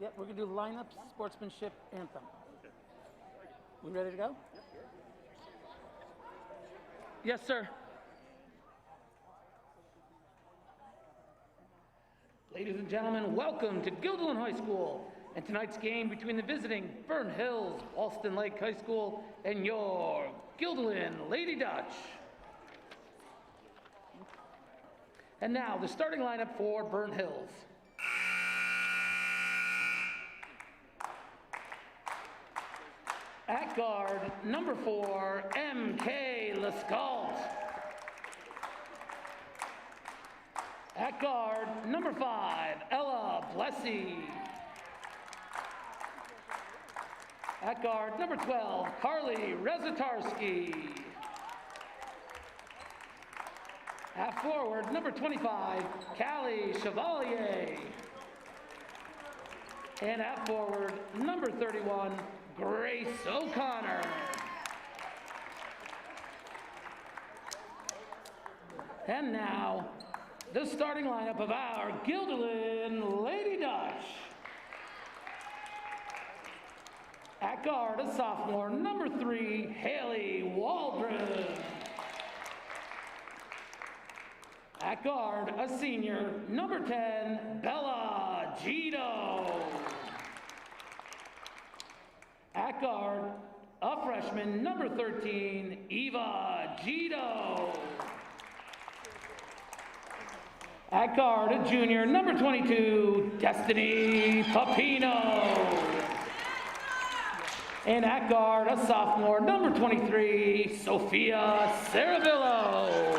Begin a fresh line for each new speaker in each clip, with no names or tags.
Yep, we're going to do lineup, sportsmanship, anthem. We ready to go? Yes, sir. Ladies and gentlemen, welcome to Guilderland High School and tonight's game between the visiting Burnt Hills-Ballston Lake High School and your Guilderland Lady Dutch. And now the starting lineup for Burnt Hills. At guard, number 4, M.K. Lescault. At guard, number 5, Ella Blessy. At guard, number 12, Carly Rezatarski. At forward, number 25, Callie Chevalier. And at forward, number 31, Grace O'Connor. And now, the starting lineup of our Guilderland Lady Dutch. At guard, a sophomore, number 3, Haley Waldron. At guard, a senior, number 10, Bella Gito. At guard, a freshman, number 13, Eva Gito. At guard, a junior, number 22, Destiny Papino. And at guard, a sophomore, number 23, Sophia Saravillo.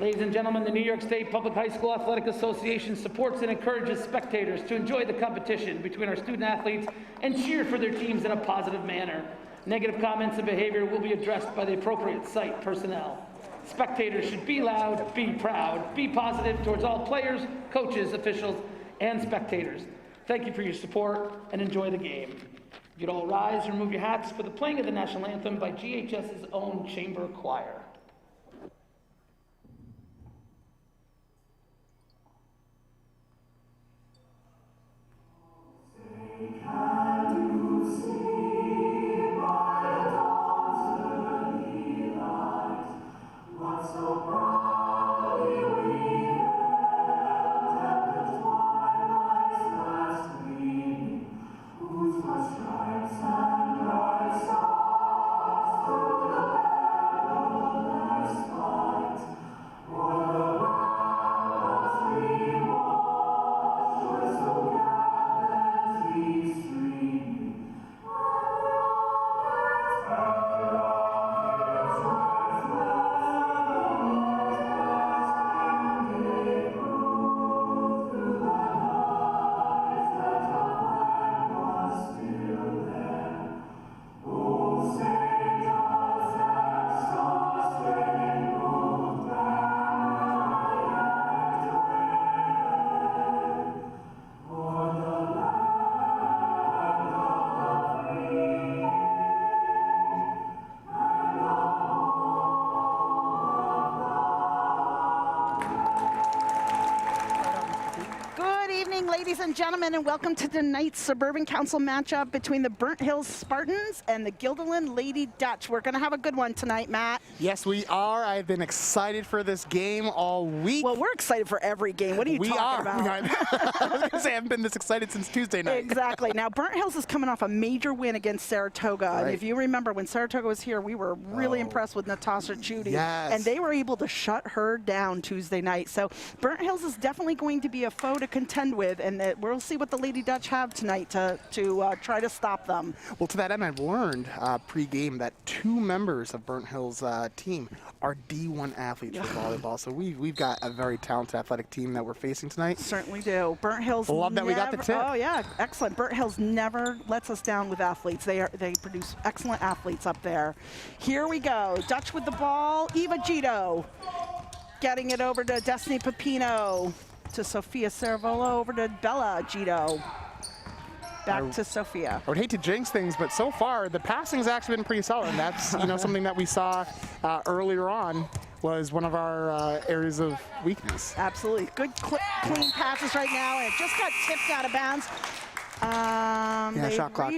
Ladies and gentlemen, the New York State Public High School Athletic Association supports and encourages spectators to enjoy the competition between our student athletes and cheer for their teams in a positive manner. Negative comments and behavior will be addressed by the appropriate site personnel. Spectators should be loud, be proud, be positive towards all players, coaches, officials, and spectators. Thank you for your support and enjoy the game. You'd all rise and remove your hats for the playing of the national anthem by GHS's own chamber choir.
Ladies and gentlemen, and welcome to tonight's Suburban Council matchup between the Burnt Hills Spartans and the Guilderland Lady Dutch. We're going to have a good one tonight, Matt.
Yes, we are. I've been excited for this game all week.
Well, we're excited for every game. What are you talking about?
I was going to say I haven't been this excited since Tuesday night.
Exactly. Now, Burnt Hills is coming off a major win against Saratoga.
Right.
And if you remember, when Saratoga was here, we were really impressed with Natasha Judy.
Yes.
And they were able to shut her down Tuesday night. So Burnt Hills is definitely going to be a foe to contend with, and we'll see what the Lady Dutch have tonight to try to stop them.
Well, to that end, I've learned pre-game that 2 members of Burnt Hills' team are D1 athletes for volleyball. So we've got a very talented athletic team that we're facing tonight.
Certainly do. Burnt Hills
Love that we got the tip.
Oh, yeah. Excellent. Burnt Hills never lets us down with athletes. They produce excellent athletes up there. Here we go. Dutch with the ball. Eva Gito getting it over to Destiny Papino. To Sophia Ceravola, over to Bella Gito. Back to Sophia.
I would hate to jinx things, but so far the passing's actually been pretty solid. And that's something that we saw earlier on was one of our areas of weakness.
Absolutely. Good clean passes right now, and it just got tipped out of bounds.
Yeah, shot clock.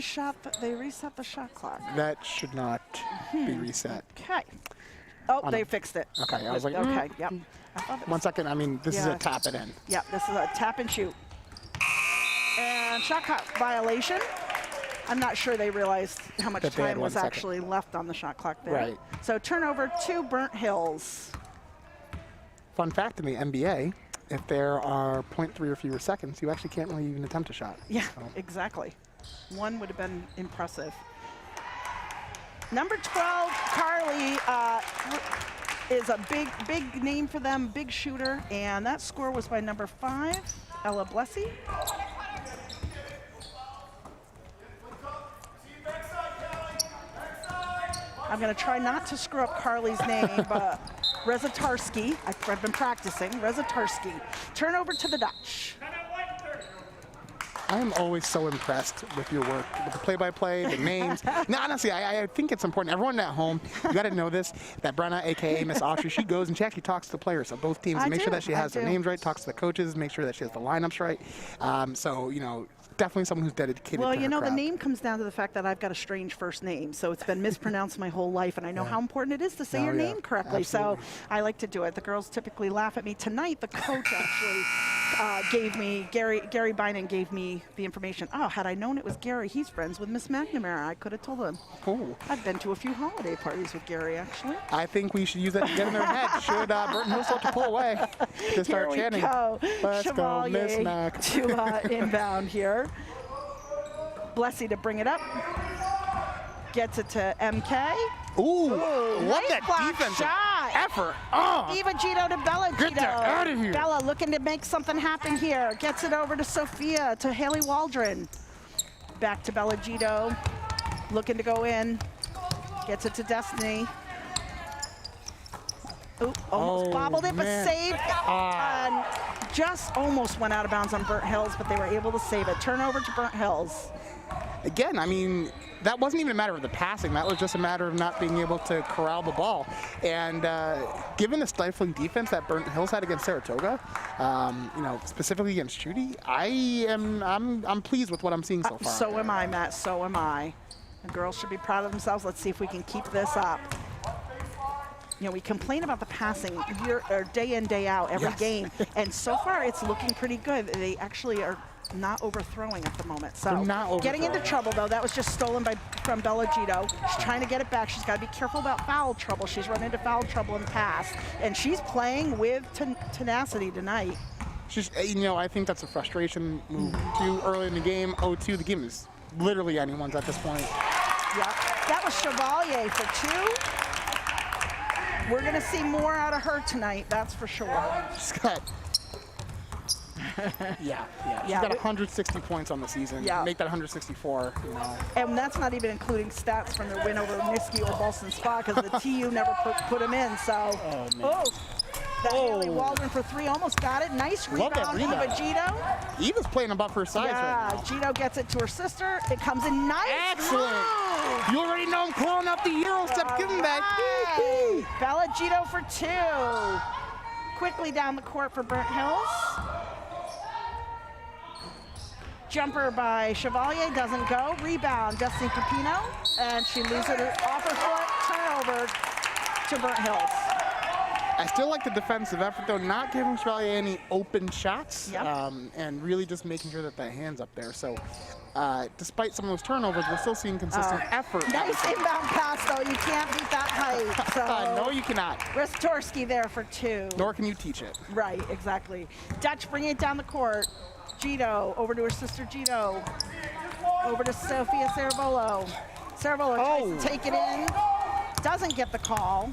They reset the shot clock.
That should not be reset.
Okay. Oh, they fixed it.
Okay, I was like,
okay, yep. I thought it was-
1 second. I mean, this is
Yeah.
a tap it in.
Yep, this is a tap and shoot. And shot clock violation. I'm not sure they realized how much
That they had
time was
1 second.
actually left on the shot clock there.
Right.
So turnover to Burnt Hills.
Fun fact in the NBA, if there are 0.3 or fewer seconds, you actually can't really even attempt a shot.
Yeah,
So,
exactly. One would have been impressive. Number 12, Carly, is a big name for them, big shooter, and that score was by number 5, Ella Blessy. I'm going to try not to screw up Carly's name, but Rezatarski, I've been practicing, Rezatarski. Turnover to the Dutch.
I am always so impressed with your work, with the play-by-play, the names. No, honestly, I think it's important. Everyone at home, you got to know this, that Brenna, a.k.a. Miss Austria, she goes and she actually talks to the players of both teams, make sure that she has their names right, talks to the coaches, make sure that she has the lineups right. So, you know, definitely someone who's dedicated
Well,
to her
you know, the
craft.
name comes down to the fact that I've got a strange first name, so it's been mispronounced my whole life, and I know how important it is to say your name correctly.
Absolutely.
So I like to do it. The girls typically laugh at me. Tonight, the coach actually gave me, Gary Bynum gave me the information. Oh, had I known it was Gary, he's friends with Miss McNamara. I could have told him.
Cool.
I've been to a few holiday parties with Gary, actually.
I think we should use that to get in their head. Should Burton Hill start to pull away to start
Here
chanting.
we go.
Let's go, Miss
Chevalier
Mac.
to inbound here. Blessy to bring it up. Gets it to MK.
Ooh,
Nice
what that
block
defensive
shot.
effort. Oh,
Eva Gito to Bella
Get
Gito.
that outta here.
Bella looking to make something happen here. Gets it over to Sophia, to Haley Waldron. Back to Bella Gito. Looking to go in. Gets it to Destiny. Ooh, almost
Oh,
bobbled it, but
man.
saved. And just almost went out of bounds on Burnt Hills, but they were able to save it. Turnover to Burnt Hills.
again, I mean, that wasn't even a matter of the passing. That was just a matter of not being able to corral the ball. And given the stifling defense that Burnt Hills had against Saratoga, you know, specifically against Judy, I'm pleased with what I'm seeing so far.
So am I, Matt. So am I. The girls should be proud of themselves. Let's see if we can keep this up. You know, we complain about the passing day in, day out, every
Yes.
game. And so far, it's looking pretty good. They actually are not overthrowing at the moment. So
They're not
getting into
overthrowing.
trouble, though. That was just stolen from Bella Gito. She's trying to get it back. She's got to be careful about foul trouble. She's run into foul trouble in the past. And she's playing with tenacity tonight.
Just, you know, I think that's a frustration move too early in the game. 0-2, the game is literally anyone's at this point.
Yep. That was Chevalier for 2. We're going to see more out of her tonight, that's for sure.
She's got, yeah. She's
Yeah,
got
we-
160 points on the season.
Yeah.
Make that 164, you know.
And that's not even including stats from their win over Niski or Ballston Spa, because the TU never put them in. So, that Haley Waldron for 3 almost got it. Nice
Love that
rebound, Eva
rebound.
Gito.
Eva's playing above her size right now.
Gito gets it to her sister. It comes in nice.
Excellent.
move.
You already know I'm calling up the Euro step. Give him that.
Right. Bella Gito for 2. Quickly down the court for Burnt Hills. Jumper by Chevalier doesn't go. Rebound, Destiny Pepino. And she loses it off her foot. Turnover to Burnt Hills.
I still like the defensive effort, though, not giving Chevalier any open shots,
Yep.
and really just making sure that the hand's up there. So, despite some of those turnovers, we're still seeing consistent effort.
Nice inbound pass, though. You can't beat that height. So
No, you cannot.
Ristorski there for 2.
Nor can you teach it.
Right, exactly. Dutch bringing it down the court. Gito over to her sister Gito. Over to Sophia Cervolo. Cervolo tries to take it in. Doesn't get the call,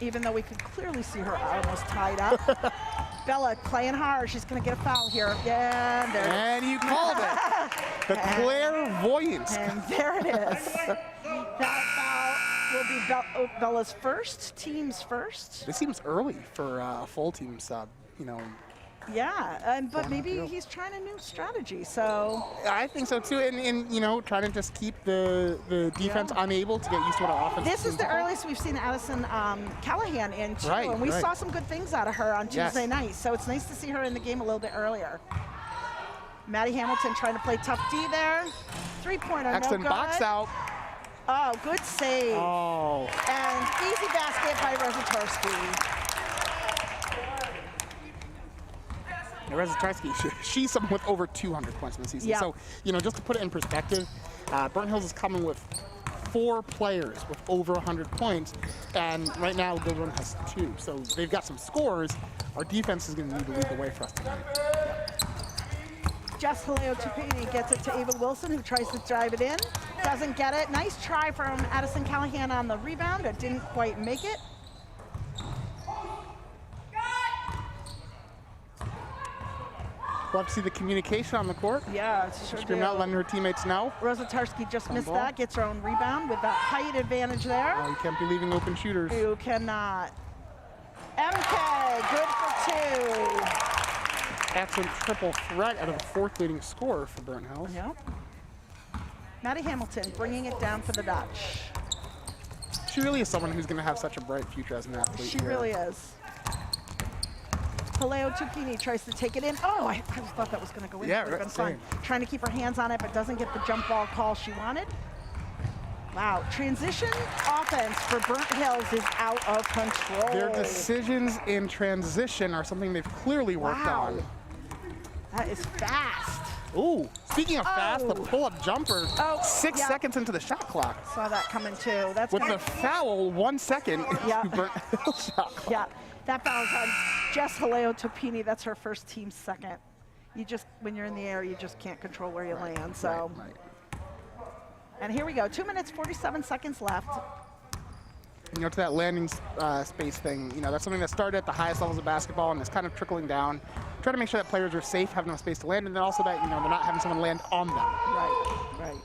even though we could clearly see her almost tied up. Bella playing hard. She's going to get a foul here. Yeah, and there it is.
And you called it. The clairvoyance.
And there it is. That foul will be Bella's first, team's first.
This seems early for a full team sub, you know,
Yeah, but
Going
maybe
upfield.
he's trying a new strategy. So
I think so too, and you know, trying to just keep the defense unable to get used to what our offense.
this is the earliest we've seen Addison Callahan in too,
Right,
and we
right.
saw some good things out of her on
Yes.
Tuesday night. So it's nice to see her in the game a little bit earlier. Maddie Hamilton trying to play tough D there. 3-pointer, no
Excellent
good.
box out.
Oh, good save.
Oh,
And easy basket by Rosatorski.
Rezatarski, she's someone with over 200 points in the season.
Yeah.
So, you know, just to put it in perspective, Burnt Hills is coming with 4 players with over 100 points, and right now Guilderland has 2. So they've got some scores. Our defense is going to need to lead the way for us tonight.
Jess Haleo Tupini gets it to Ava Wilson, who tries to drive it in. Doesn't get it. Nice try from Addison Callahan on the rebound. It didn't quite make it.
Love to see the communication on the court.
Yeah, it's sure
Screaming out, letting her teammates know.
Rosatarski just missed
ball.
that. Gets her own rebound with that height advantage there.
You can't be leaving open shooters.
You cannot. MK, good for 2.
Excellent triple threat out of the 4th leading scorer for Burnt Hills.
Yep. Maddie Hamilton bringing it down for the Dutch.
She really is someone who's going to have such a bright future as an athlete.
She
here.
really is. Paleo Tukini tries to take it in. Oh, I thought that was going to go in.
Yeah,
It would have
right,
been fun.
same.
Trying to keep her hands on it, but doesn't get the jump ball call she wanted. Wow, transition offense for Burnt Hills is out of control.
Their decisions in transition are something they've clearly worked
Wow.
on.
That is fast.
Ooh, speaking of fast, the
Oh.
pull-up jumper,
Oh,
6
yeah.
seconds into the shot clock.
Saw that coming too. That's
With
gonna,
the foul, 1 second
Yeah.
into Burnt Hills shot clock.
yeah, that foul's on Jess Haleo Topini. That's her first team second. You just, when you're in the air, you just can't control where you land. So,
Right.
and here we go. 2 minutes, 47 seconds left.
You know, to that landing space thing, you know, that's something that started at the highest levels of basketball and is kind of trickling down. Try to make sure that players are safe, have enough space to land, and then also that, you know, they're not having someone land on them.
Right.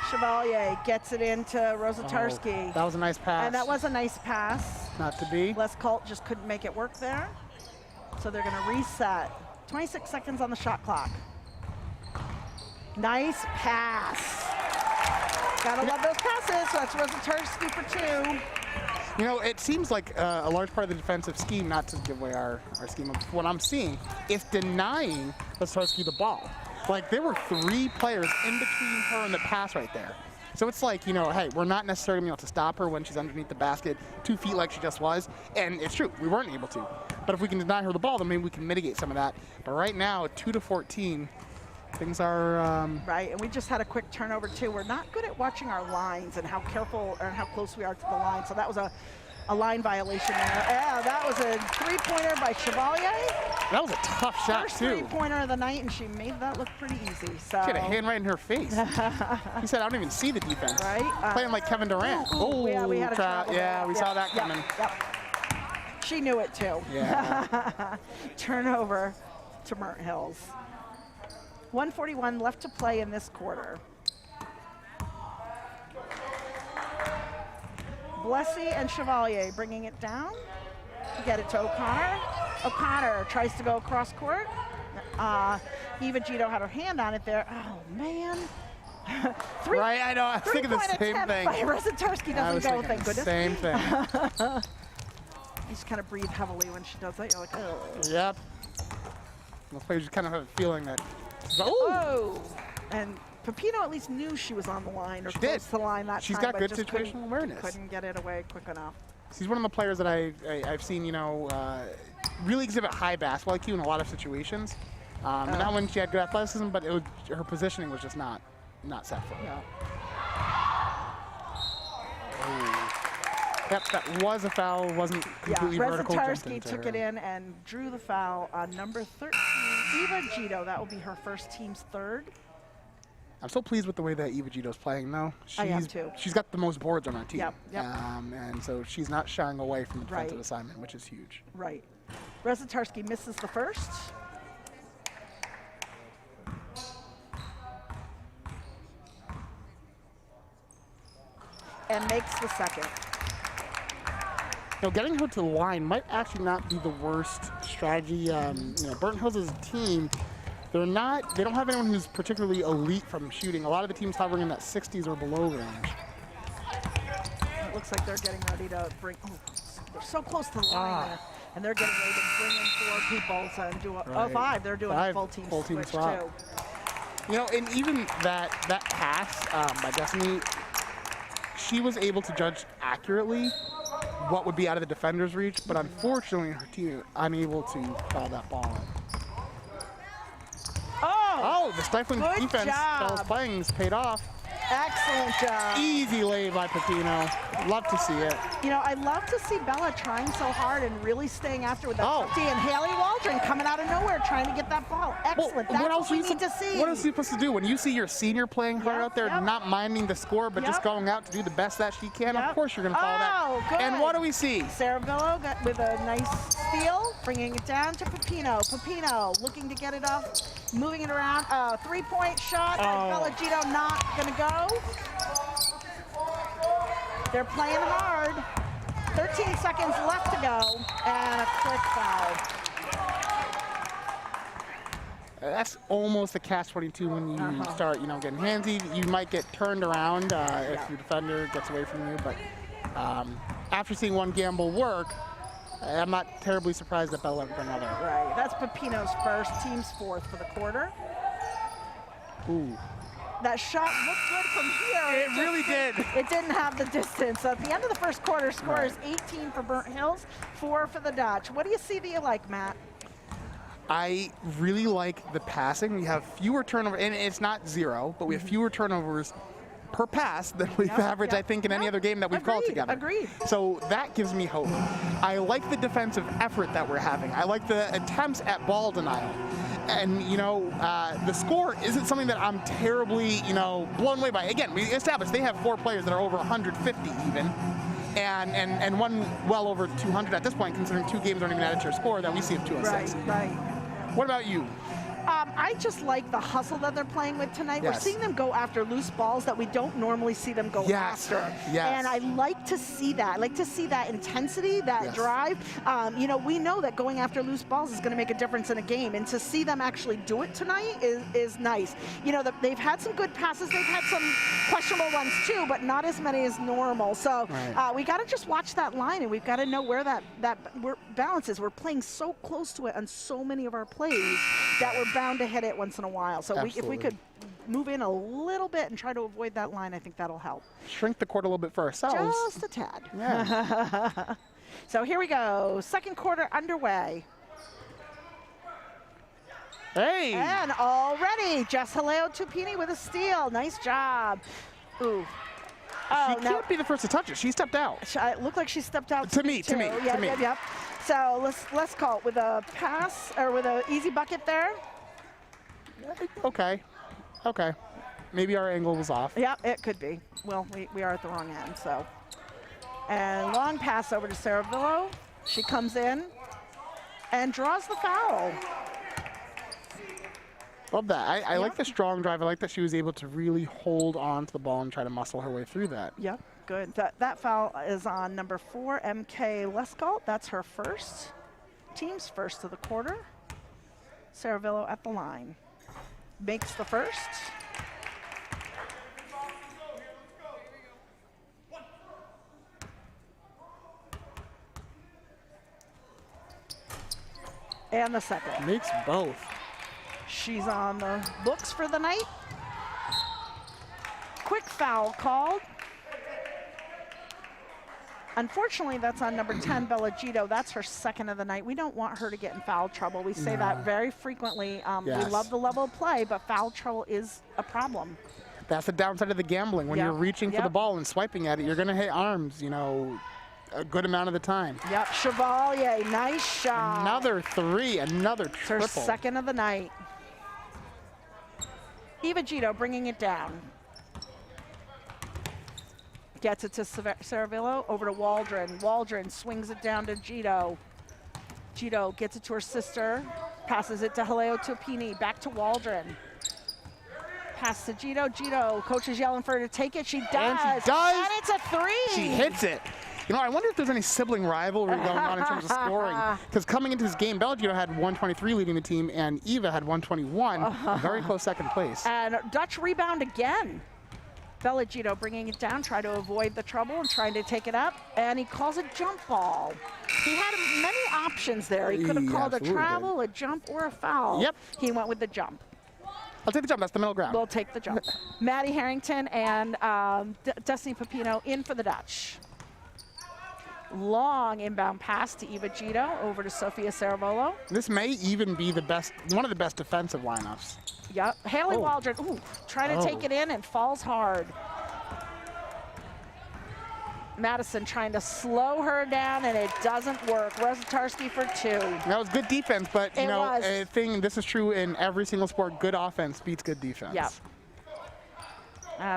Chevalier gets it into Rosatarski.
Oh, that was a nice pass.
And that was a nice pass.
Not to be.
Les Colt just couldn't make it work there. So they're going to reset. 26 seconds on the shot clock. Nice pass. Gotta love those passes. So that's Rosatarski for 2.
You know, it seems like a large part of the defensive scheme, not to give away our scheme, of what I'm seeing is denying Rosatarski the ball. Like, there were 3 players in between her and the pass right there. So it's like, you know, hey, we're not necessarily going to be able to stop her when she's underneath the basket 2 feet like she just was. And it's true, we weren't able to. But if we can deny her the ball, then maybe we can mitigate some of that. But right now, 2-14, things are...
Right, and we just had a quick turnover too. We're not good at watching our lines and how careful or how close we are to the line. So that was a line violation there. Yeah, that was a 3-pointer by Chevalier.
That was a tough shot,
First
too.
3-pointer of the night, and she made that look pretty easy. So.
She had a hand right in her face. He said, I don't even see the defense.
Right.
Playing like Kevin Durant.
Ooh, yeah, we had a
crap.
travel
Yeah,
there.
we saw that coming.
Yep. She knew it too.
Yeah.
Turnover to Burnt Hills. 1:41 left to play in this quarter. Blessy and Chevalier bringing it down. Get it to O'Connor. O'Connor tries to go across court. Eva Gito had her hand on it there. Oh, man.
Right, I know. I was thinking the same thing.
Rosatarski
I was
doesn't go,
thinking
thank
the
goodness.
same thing.
You just kind of breathe heavily when she does that. You're like, oh.
Yep. The players just kind of have a feeling that. Ooh.
Oh! And Pepino at least knew she was on the line or
She
close
did.
to the line that
She's
time.
got
but
good
just
situational awareness.
Couldn't get it away quick enough.
She's one of the players that I've seen, you know, really exhibit high basketball IQ in a lot of situations. And not when she had good athleticism, but her positioning was just not set for her.
Yeah.
Yep, that was a foul. Wasn't completely vertical. jumped
Rezatarski
into
took
her.
it in and drew the foul on number 13, Eva Gito. That will be her first team's 3rd.
I'm so pleased with the way that Eva Gito's playing, though.
I am too.
She's got the most boards on our team.
Yep, yep.
And so she's not shying away from the defensive
Right.
assignment, which is huge.
Right. Rezatarski misses the first. And makes the second.
getting her to the line might actually not be the worst strategy. Burnt Hills' team, they don't have anyone who's particularly elite from shooting. A lot of the teams hovering in that 60s or below range.
It looks like they're getting ready to bring, they're so close to the line there. And they're getting ready to bring in 4 people and do a, five. They're doing a full team switch
swap.
too.
And even that pass by Destiny, she was able to judge accurately what would be out of the defender's reach, but unfortunately her team was unable to foul that ball in. Oh, the stifling defense that was playing has paid off.
Excellent job.
Easy lay by Pepino. Love to see it.
I love to see Bella trying so hard and really staying after with that D, and Haley Waldron coming out of nowhere trying to get that ball. Excellent.
Well,
That's what we need to see.
What else are you supposed to do when you see your senior playing hard out there, not minding the score, but just going out to do the best that she can? Of course you're going to follow that.
Good.
And what do we see?
Sarah Villo got with a nice steal, bringing it down to Pepino. Pepino looking to get it off, moving it around. 3-point shot. Bella Gito not going to go. They're playing hard. 13 seconds left to go, and a quick foul.
That's almost a catch-22 when you start, getting handsy. You might get turned around if your defender gets away from you. But after seeing one gamble work, I'm not terribly surprised that Bella went for another.
Right. That's Pepino's first, team's 4th for the quarter.
Ooh.
That shot looked good from here.
It really did.
It didn't have the distance. So at the end of the first quarter, score is 18 for Burnt Hills, 4 for the Dutch. What do you see that you like, Matt?
I really like the passing. We have fewer turnovers, and it's not 0, but we have fewer turnovers per pass than we've averaged, I think, in any other game that we've called together.
Agreed.
So that gives me hope. I like the defensive effort that we're having. I like the attempts at ball denial. And, the score isn't something that I'm terribly, blown away by. Again, we established they have 4 players that are over 150 even. And one well over 200 at this point, considering 2 games aren't even added to your score that we see of 206.
Right.
What about you?
I just like the hustle that they're playing with tonight.
Yes.
We're seeing them go after loose balls that we don't normally see them go after.
Yes.
And I like to see that. I like to see that intensity, that drive. We know that going after loose balls is going to make a difference in a game. And to see them actually do it tonight is nice. They've had some good passes. They've had some questionable ones too, but not as many as normal. So we got to just watch that line, and we've got to know where that balance is. We're playing so close to it on so many of our plays that we're bound to hit it once in a while. So if we could move in a little bit and try to avoid that line, I think that'll help.
Shrink the court a little bit for ourselves.
Just a tad.
Yeah.
So here we go. Second quarter underway.
Hey!
And already, Jess Haleo Tupini with a steal. Nice job. Ooh.
She can't be the first to touch it. She stepped out.
It looked like she stepped out
To me.
Yep. So let's call it with a pass or with an easy bucket there.
Okay. Maybe our angle was off.
Yep, it could be. Well, we are at the wrong end, so. And long pass over to Sarah Villo. She comes in and draws the foul.
Love that. I like the strong drive. I like that she was able to really hold on to the ball and try to muscle her way through that.
Yep, good. That foul is on number 4, MK Lescalt. That's her first. Team's first of the quarter. Sarah Villo at the line. Makes the first. And the second.
Makes both.
She's on the books for the night. Quick foul called. Unfortunately, that's on number 10, Bella Gito. That's her second of the night. We don't want her to get in foul trouble. We say that very frequently. We love the level of play, but foul trouble is a problem.
That's the downside of the gambling. When you're reaching for the ball and swiping at it, you're going to hit arms, a good amount of the time.
Yep, Chevalier, nice shot.
Another 3, another triple.
Her second of the night. Eva Gito bringing it down. Gets it to Saravillo, over to Waldron. Waldron swings it down to Gito. Gito gets it to her sister, passes it to Haleo Tupini, back to Waldron. Pass to Gito. Gito, coach is yelling for her to take it. She does.
And she does.
And it's a 3.
She hits it. You know, I wonder if there's any sibling rivalry going on in terms of scoring. Because coming into this game, Belgito had 123 leading the team, and Eva had 121, very close second place.
And Dutch rebound again. Belgito bringing it down, trying to avoid the trouble and trying to take it up, and he calls a jump ball. He had many options there. He could have called a travel, a jump, or a foul.
Yep.
He went with the jump.
I'll take the jump. That's the middle ground.
We'll take the jump. Maddie Harrington and Destiny Pepino in for the Dutch. Long inbound pass to Eva Gito over to Sofia Saravolo.
This may even be the best, one of the best defensive lineups.
Yep. Haley Waldron, trying to take it in and falls hard. Madison trying to slow her down, and it doesn't work. Rosatarski for 2.
That was good defense, but you
It
know,
was.
this is true in every single sport. Good offense beats good defense.
Yep.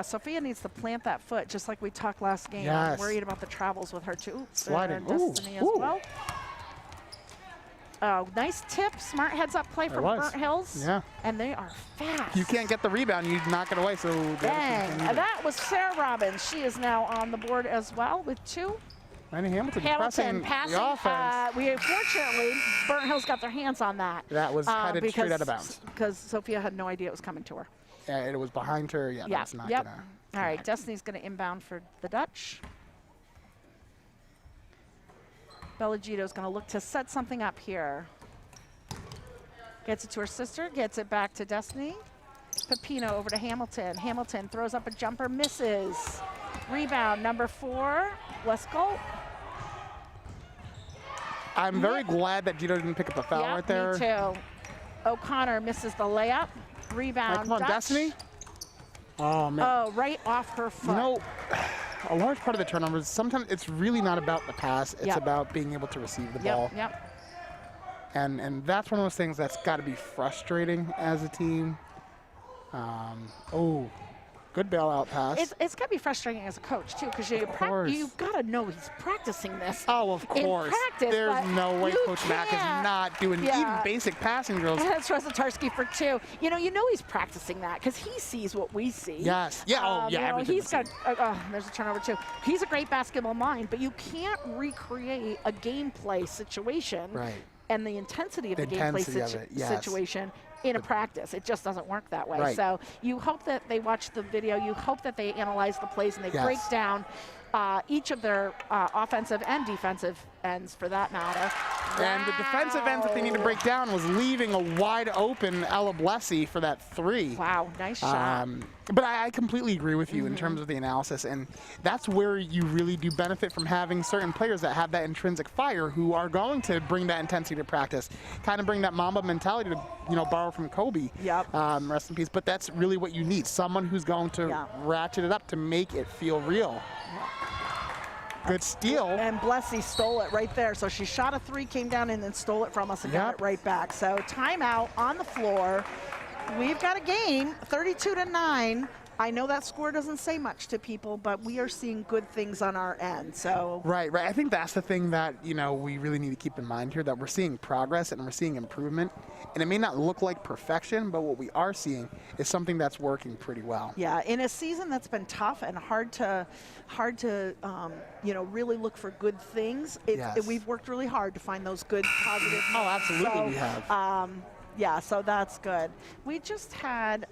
Sophia needs to plant that foot, just like we talked last game.
Yes.
I'm worried about the travels with her too.
Sliding.
Destiny as well. Oh, nice tip. Smart heads-up play from Burnt Hills.
Yeah.
And they are fast.
You can't get the rebound. You knock it away. So
Bang. That was Sarah Robbins. She is now on the board as well with 2.
Randy Hamilton
Passing
the offense.
Fortunately, Burnt Hills got their hands on that.
That was headed straight out of bounds.
Because Sophia had no idea it was coming to her.
Yeah, it was behind her. Yeah, that's not gonna.
All right, Destiny's going to inbound for the Dutch. Belagito's going to look to set something up here. Gets it to her sister, gets it back to Destiny. Pepino over to Hamilton. Hamilton throws up a jumper, misses. Rebound, number 4, Westgalt.
I'm very glad that Gito didn't pick up the foul right there.
Me too. O'Connor misses the layup. Rebound,
come on,
Dutch.
Destiny. Oh, man.
Oh, right off her foot.
You know, a large part of the turnovers, sometimes it's really not about the pass. It's about being able to receive the ball.
Yep.
And that's one of those things that's got to be frustrating as a team. Good bailout pass.
It's got to be frustrating as a coach, too, because you've got to know he's practicing this.
Oh, of course.
In practice,
there's no way Coach Mack is not doing even basic passing drills.
That's Rosatarski for 2. You know he's practicing that because he sees what we see.
Yes. Yeah.
He's got. There's a turnover too. He's a great basketball mind, but you can't recreate a gameplay situation and the intensity of the gameplay situation in a practice. It just doesn't work that way. So you hope that they watch the video. You hope that they analyze the plays and they break down each of their offensive and defensive ends, for that matter.
And the defensive ends that they need to break down was leaving a wide open Ella Blessy for that 3.
Wow, nice shot.
But I completely agree with you in terms of the analysis, and that's where you really do benefit from having certain players that have that intrinsic fire, who are going to bring that intensity to practice, kind of bring that Mamba mentality to, borrow from Kobe. Rest in peace. But that's really what you need, someone who's going to ratchet it up to make it feel real. Good steal. And
Blessy stole it right there. So she shot a 3, came down and then stole it from us and got it right back. So timeout on the floor. We've got a game, 32-9. I know that score doesn't say much to people, but we are seeing good things on our end. So
right. I think that's the thing that we really need to keep in mind here, that we're seeing progress and we're seeing improvement. And it may not look like perfection, but what we are seeing is something that's working pretty well.
Yeah, in a season that's been tough and hard to really look for good things. We've worked really hard to find those good, positive.
Oh, absolutely, we have.
Yeah, so that's good. We just had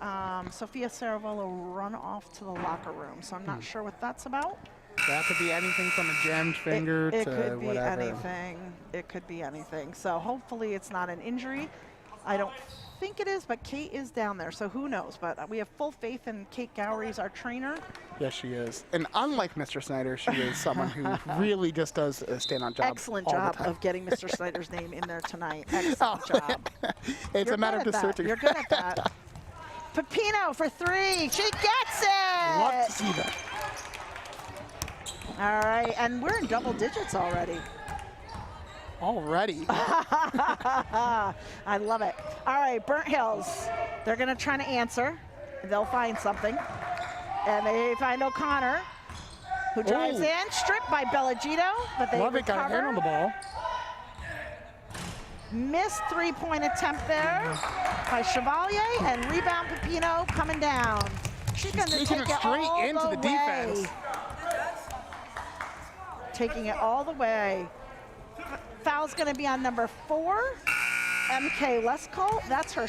Sofia Saravolo run off to the locker room, so I'm not sure what that's about.
That could be anything from a jammed finger to whatever.
It could be anything. It could be anything. So hopefully it's not an injury. I don't think it is, but Kate is down there, so who knows. But we have full faith in Kate Gowrie as our trainer.
Yes, she is. And unlike Mr. Snyder, she is someone who really just does a stand-on job.
Excellent job of getting Mr. Snyder's name in there tonight. Excellent job.
It's a matter of discerning.
You're good at that. Pepino for 3. She gets it!
Love to see that.
All right, and we're in double digits already.
Already.
I love it. All right, Burnt Hills. They're going to try to answer. They'll find something. And they find O'Connor, who drives in, stripped by Belagito, but they
Love it, got a hand on the ball.
Missed 3-point attempt there by Chevalier, and rebound Pepino coming down. She's going to take it
straight
all
into the defense.
taking it all the way. Foul's going to be on number 4, MK Lesko. That's her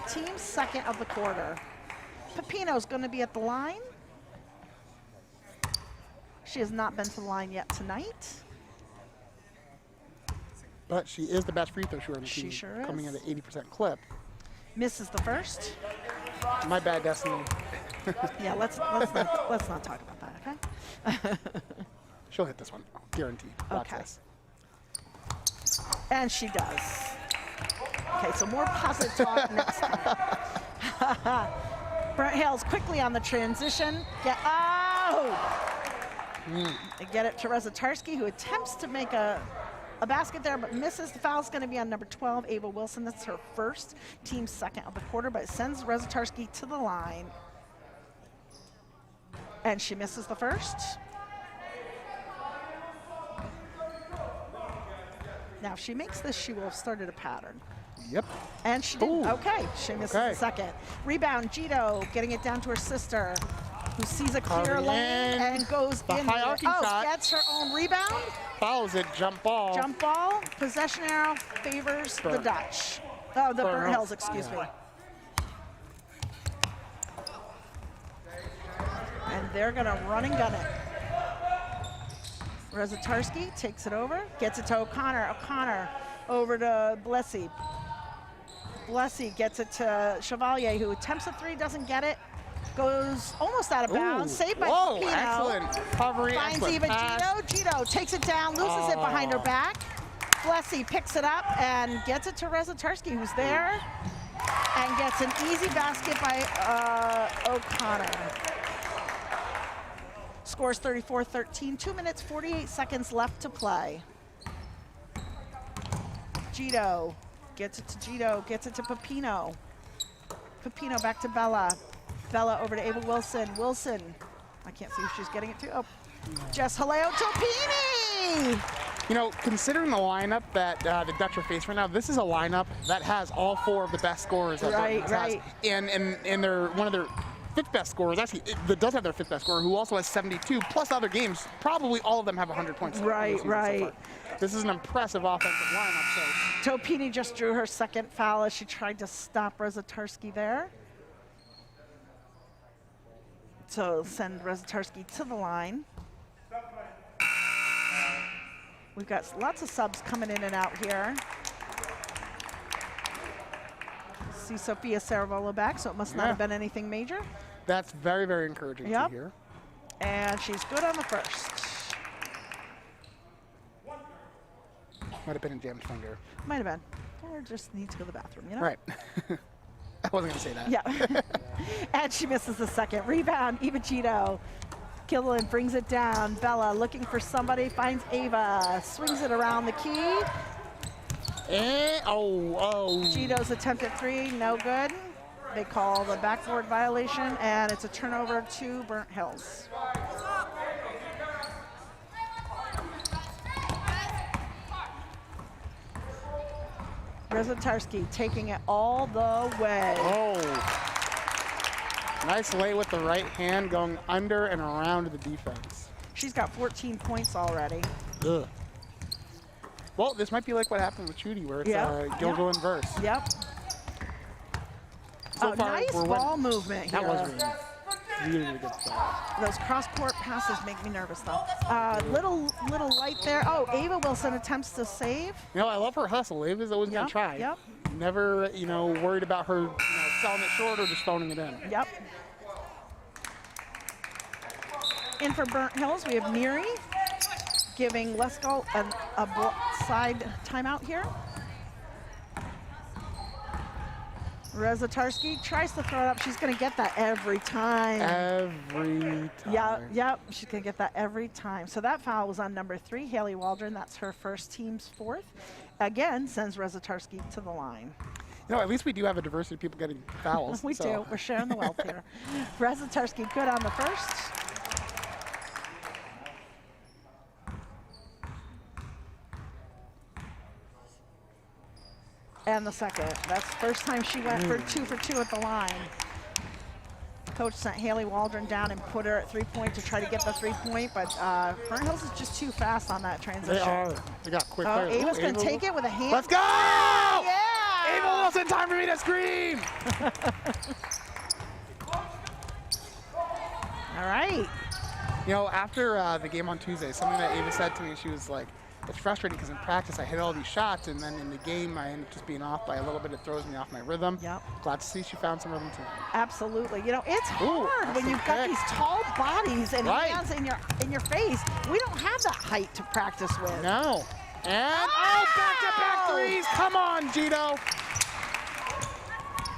team's second of the quarter. Pepino's going to be at the line. She has not been to the line yet tonight.
But she is the best free throw shooter on the
She
team,
sure
coming
is.
at an 80% clip.
Misses the first.
My bad, Destiny.
Yeah, let's not talk about that, okay?
She'll hit this one, guaranteed. Watch
Okay.
this.
And she does. Okay, so more positive talk next time. Brent Hales quickly on the transition. They get it to Rezatarsky, who attempts to make a basket there, but misses. The foul's going to be on number 12, Ava Wilson. That's her first, team's second of the quarter, but it sends Rezatarsky to the line. And she misses the first. Now, if she makes this, she will have started a pattern.
Yep.
And she did.
Ooh.
Okay, she misses the second. Rebound, Gito getting it down to her sister, who sees a clear
Carving
lane
in.
and goes
The
in.
high arcing shot.
Gets her own rebound.
Fouls it, jump ball.
Jump ball, possession arrow favors the
Burnt.
Dutch. Oh, the Burnt Hills, excuse me. And they're gonna run and gun it. Rezatarsky takes it over, gets it to O'Connor. O'Connor over to Blessy. Blessy gets it to Chevalier, who attempts a 3, doesn't get it. Goes almost out of bounds. Saved by
Whoa,
Pino.
excellent recovery,
Finds
excellent
even
pass.
Gito. Gito takes it down, loses it behind her back. Blessy picks it up and gets it to Rezatarsky, who's there, and gets an easy basket by O'Connor. Scores 34-13, 2 minutes, 48 seconds left to play. Gito gets it to Gito, gets it to Pepino. Pepino back to Bella. Bella over to Ava Wilson. Wilson, I can't see if she's getting it to. Oh, Jess Haleo Topini!
You know, considering the lineup that the Dutch are facing right now, this is a lineup that has all 4 of the best scorers that
Right,
Dortmund has.
right.
And they're one of their 5th best scorers, actually, that does have their 5th best scorer, who also has 72, plus other games. Probably all of them have 100 points.
Right,
this season
right.
so far. This is an impressive offensive lineup.
Topini just drew her second foul as she tried to stop Rezatarsky there. So send Rezatarsky to the line. We've got lots of subs coming in and out here. See Sophia Saravolo back, so it must not have been anything major.
That's very, very encouraging to hear.
And she's good on the first.
Might have been a jammed finger.
Might have been. Or just needs to go to the bathroom, you know?
Right. I wasn't going to say that.
Yeah. And she misses the second. Rebound, Eva Gito. Guilderland brings it down. Bella looking for somebody, finds Ava. Swings it around the key.
And,
Gito's attempt at 3, no good. They call the backboard violation, and it's a turnover to Burnt Hills. Rezatarsky taking it all the way.
Nice lay with the right hand, going under and around the defense.
She's got 14 points already.
Ugh. Well, this might be like what happened with Judy, where it's Guilderland verse.
Yep.
So far,
nice
we're
ball
winning.
movement
That
here.
was really good stuff.
Those cross-court passes make me nervous, though. Little light there. Oh, Ava Wilson attempts to save.
You know, I love her hustle. Ava's always going to try.
Yep.
Never, worried about her selling it short or just phoning it in.
Yep. In for Burnt Hills, we have Miri giving Lesko a side timeout here. Rezatarsky tries to throw it up. She's going to get that every time.
Every time.
Yep. She's going to get that every time. So that foul was on number 3, Haley Waldron. That's her first, team's 4th. Again, sends Rezatarsky to the line.
At least we do have a diversity of people getting fouls.
We do. We're sharing the wealth here. Rezatarsky good on the first. And the second. That's the first time she went for 2 for 2 at the line. coach sent Haley Waldron down and put her at 3-point to try to get the 3-point, but Burnt Hills is just too fast on that transition.
They are. They got quick
Oh,
players.
Ava's
Ooh,
going to
Ava
take it with a hand.
Let's go!
Yeah!
Ava Wilson, time for me to scream!
All right.
You know, after the game on Tuesday, something that Ava said to me, she was like, it's frustrating because in practice I hit all these shots, and then in the game I end up just being off by a little bit. It throws me off my rhythm.
Yep.
Glad to see she found some rhythm tonight.
Absolutely. You know, it's
Ooh,
hard when you've got
pick.
these tall bodies and
Right.
hands in your face. We don't have that height to practice with.
No. And, back-to-back threes. Come on, Gito.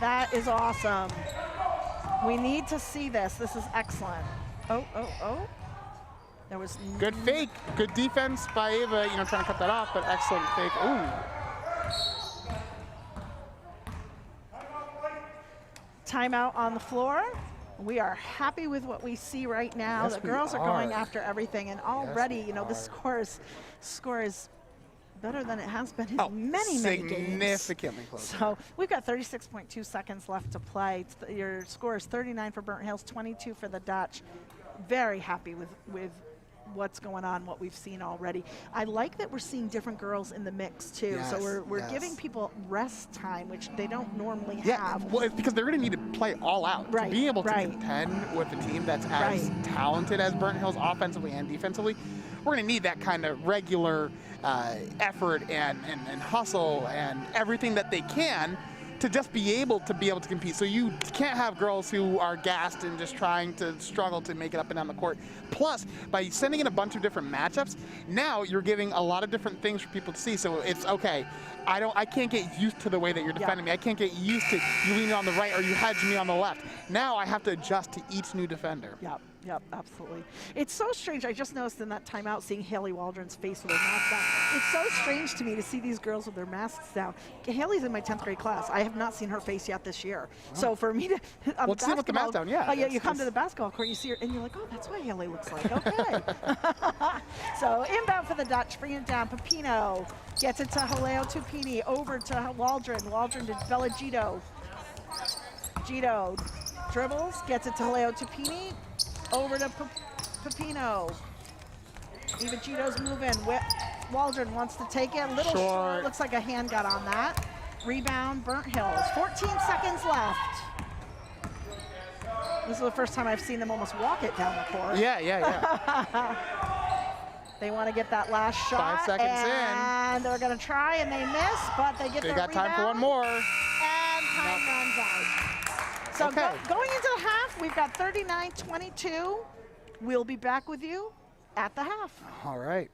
That is awesome. We need to see this. This is excellent. Oh. There was
Good fake. Good defense by Ava, you know, trying to cut that off, but excellent fake. Ooh.
timeout on the floor. We are happy with what we see right now.
Yes,
the
we
girls are going
are.
after everything, and already,
Yes, we
you know, the
are.
score is better than it has been in
Oh,
many games.
significantly closer.
So we've got 36.2 seconds left to play. Your score is 39 for Burnt Hills, 22 for the Dutch. Very happy with what's going on, what we've seen already. I like that we're seeing different girls in the mix too. So
Yes,
we're
yes.
giving people rest time, which they don't normally
Yeah,
have.
well, it's because they're going to need to play all out
Right,
to be able to
right.
contend with a team that's as
Right.
talented as Burnt Hills offensively and defensively. We're going to need that kind of regular effort and hustle and everything that they can to just be able to compete. So you can't have girls who are gassed and just trying to struggle to make it up and down the court. Plus, by sending in a bunch of different matchups, now you're giving a lot of different things for people to see. So it's okay. I can't get used to the way that you're defending me. I can't get used to you leaning on the right or you hedge me on the left. Now I have to adjust to each new defender.
Yep, absolutely. It's so strange. I just noticed in that timeout seeing Haley Waldron's face with her mask down. It's so strange to me to see these girls with their masks down. Haley's in my 10th grade class. I have not seen her face yet this year. So for me to
Well, see with the mask down, yeah.
Oh, yeah,
It's
you come to
just-
the basketball court, you see her, and you're like, oh, that's what Haley looks like. Okay. So inbound for the Dutch, bringing it down. Pepino gets it to Haleo Tupini, over to Waldron. Waldron to Bella Gito. Gito dribbles, gets it to Haleo Tupini. Over to Pepino. Eva Gito's moving. Waldron wants to take it. A little short. Looks like a hand got on that. Rebound, Burnt Hills. 14 seconds left. This is the first time I've seen them almost walk it down the court.
Yeah.
They want to get that last shot.
5 seconds in.
And they're going to try, and they miss, but they get
They
the
got
rebound.
time for one more.
And time runs out. So
Okay.
going into the half, we've got 39-22. We'll be back with you at the half.
All right.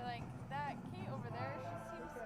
Like that Kate over there, she seems to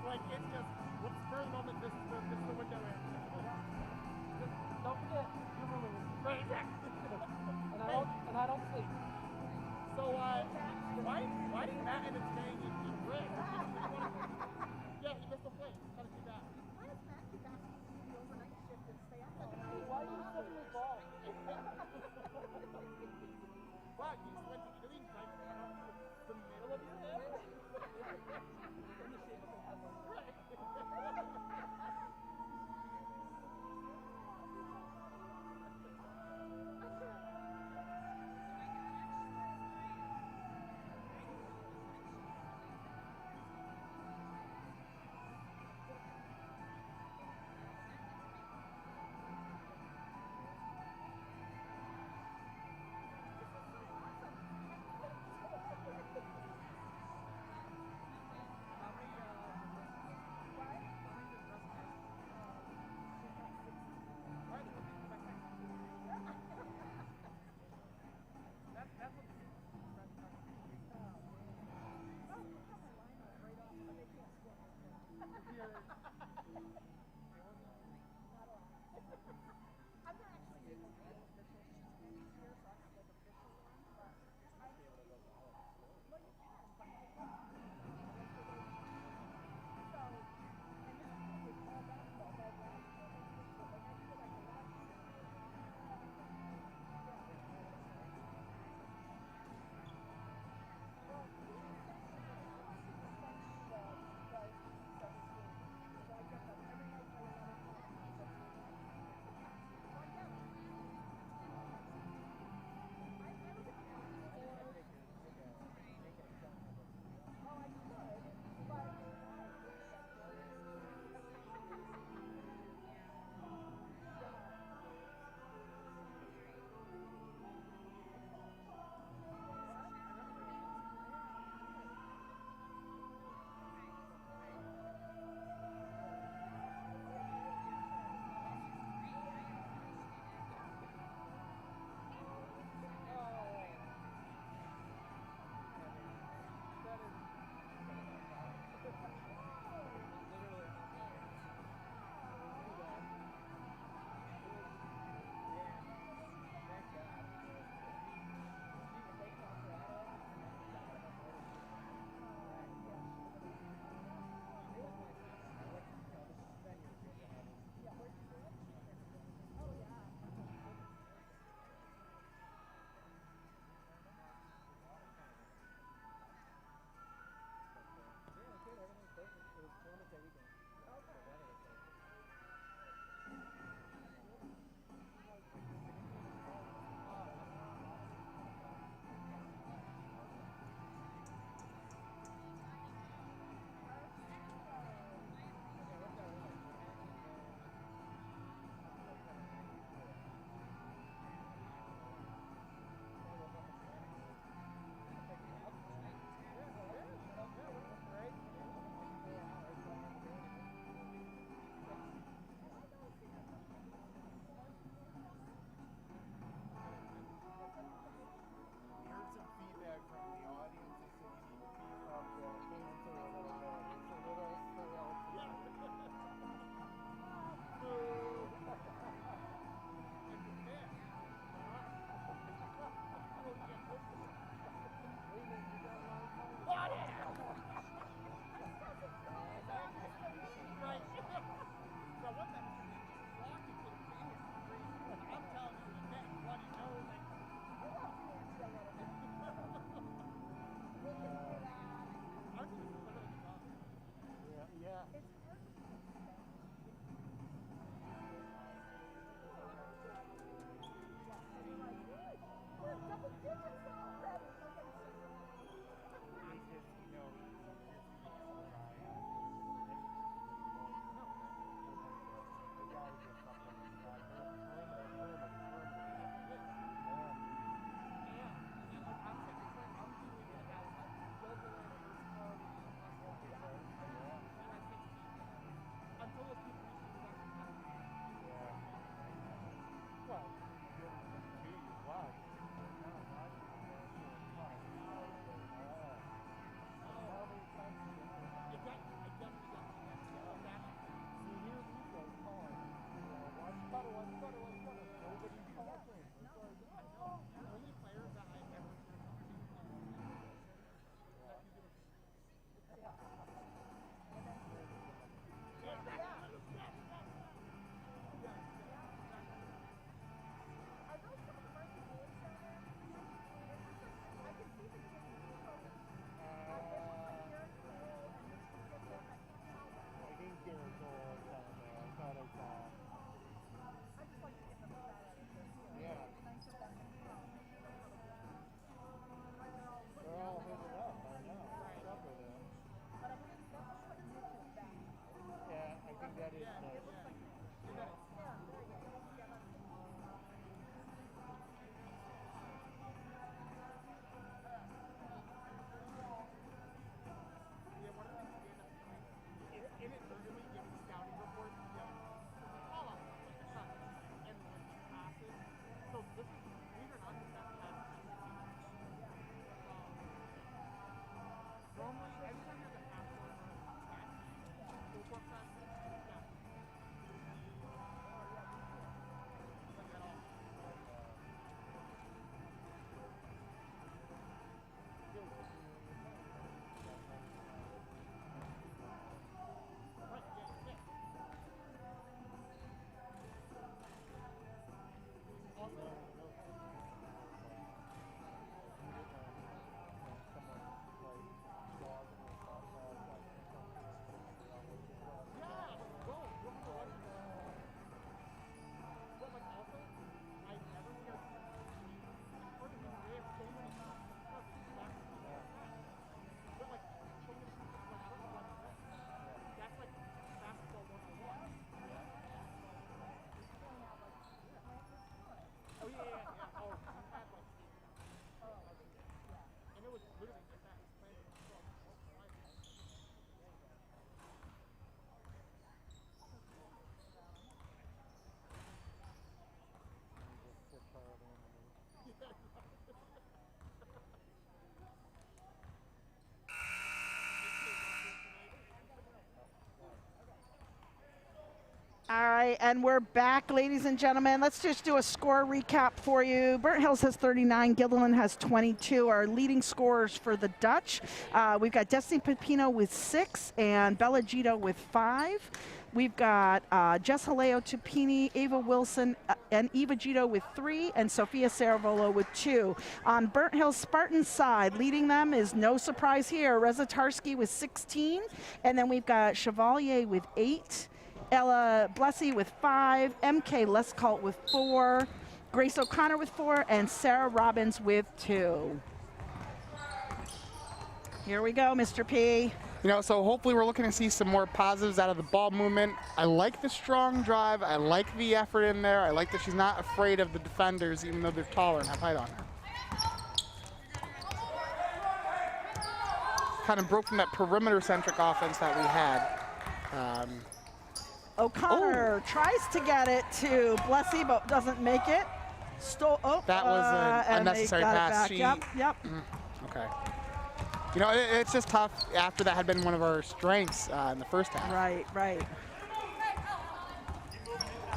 Like, it's just, what's the spur of the moment, this is the window in. Don't forget, you're moving. Right, exactly. and I don't sleep. So, why did Matt end up staying in red? Yeah, he missed the play. How did he do that? Why does Matt do that?
right, and we're back, ladies and gentlemen. Let's just do a score recap for you. Burnt Hills has 39, Guilderland has 22. Our leading scorers for the Dutch, we've got Destiny Pepino with 6 and Bella Gito with 5. We've got Jess Haleo Tupini, Ava Wilson, and Eva Gito with 3, and Sophia Saravolo with 2. On Burnt Hills Spartan side, leading them is no surprise here, Reza Tarski with 16, and then we've got Chevalier with 8, Ella Blessy with 5, MK Lescalt with 4, Grace O'Connor with 4, and Sarah Robbins with 2. Here we go, Mr. P.
So hopefully we're looking to see some more positives out of the ball movement. I like the strong drive. I like the effort in there. I like that she's not afraid of the defenders, even though they're taller and have height on her. Kind of broke from that perimeter-centric offense that we had.
O'Connor tries to get it to Blessy, but doesn't make it.
That was an unnecessary pass.
Yep.
Okay. It's just tough after that had been one of our strengths in the first half.
Right.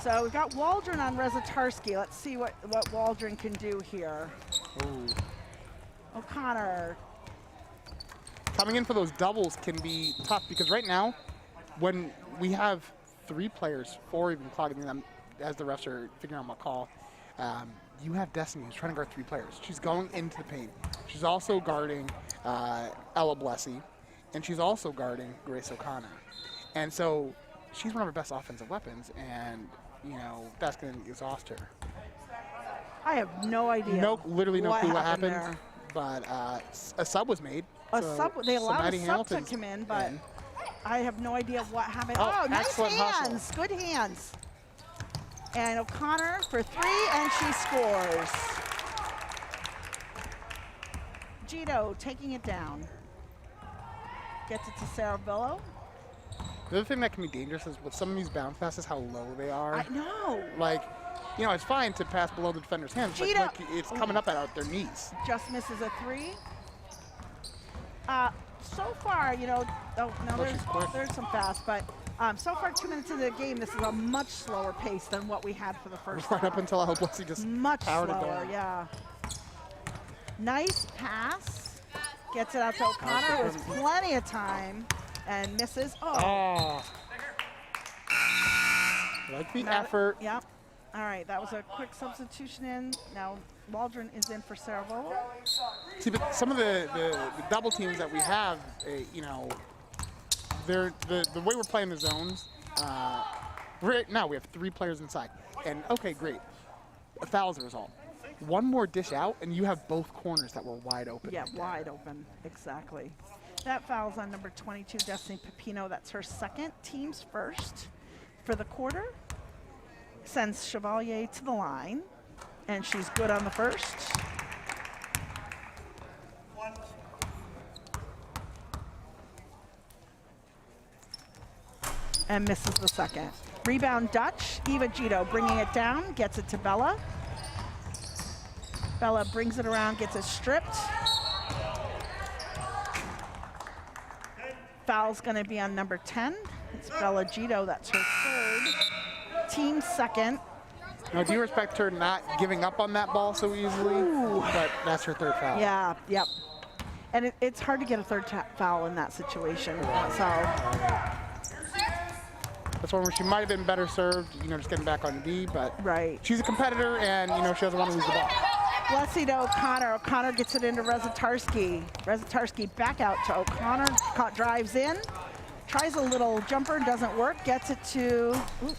So we've got Waldron on Reza Tarski. Let's see what Waldron can do here.
Ooh.
O'Connor.
Coming in for those doubles can be tough because right now, when we have 3 players, 4 even clogging them as the refs are figuring out what call, you have Destiny who's trying to guard 3 players. She's going into the paint. She's also guarding Ella Blessy, and she's also guarding Grace O'Connor. And so she's one of our best offensive weapons, and that's going to exhaust her.
I have no idea.
Literally no clue what happened.
There.
But a sub was made.
They allowed a sub to come in, but I have no idea what happened. Oh, nice hands.
Hustle.
Good hands. And O'Connor for 3, and she scores. Gito taking it down. Gets it to Sarah Billow.
The other thing that can be dangerous is with some of these bounce passes, how low they are.
I know.
It's fine to pass below the defender's hands, but it's coming up at their knees.
Just misses a 3. So far, there's some fast, but so far 2 minutes into the game, this is a much slower pace than what we had for the first half.
Right up until Ella Blessy just
much
powered
slower,
it down.
yeah. Nice pass. Gets it out to O'Connor with plenty of time and misses.
Oh. Like the effort.
Yep. All right, that was a quick substitution in. Now Waldron is in for Saravolo.
See, but some of the double teams that we have, they're the way we're playing the zones. Right now we have 3 players inside, and okay, great. A foul's the result. One more dish out, and you have both corners that were wide open.
Yeah, wide open, exactly. That foul's on number 22, Destiny Pepino. That's her 2nd, team's 1st for the quarter. Sends Chevalier to the line, and she's good on the 1st. And misses the 2nd. Rebound Dutch, Eva Gito bringing it down, gets it to Bella. Bella brings it around, gets it stripped. Foul's gonna be on number 10. It's Bella Gito, that's her 3rd. Team 2nd.
Now, do you respect her not giving up on that ball so easily?
Ooh.
But that's her 3rd foul.
Yeah, yep. And it's hard to get a 3rd foul in that situation, so.
That's one where she might have been better served, just getting back on D, but she's a competitor and, she doesn't want to lose the ball.
Blessy to O'Connor. O'Connor gets it into Reza Tarski. Reza Tarski back out to O'Connor. Drives in. Tries a little jumper, doesn't work. Gets it to, all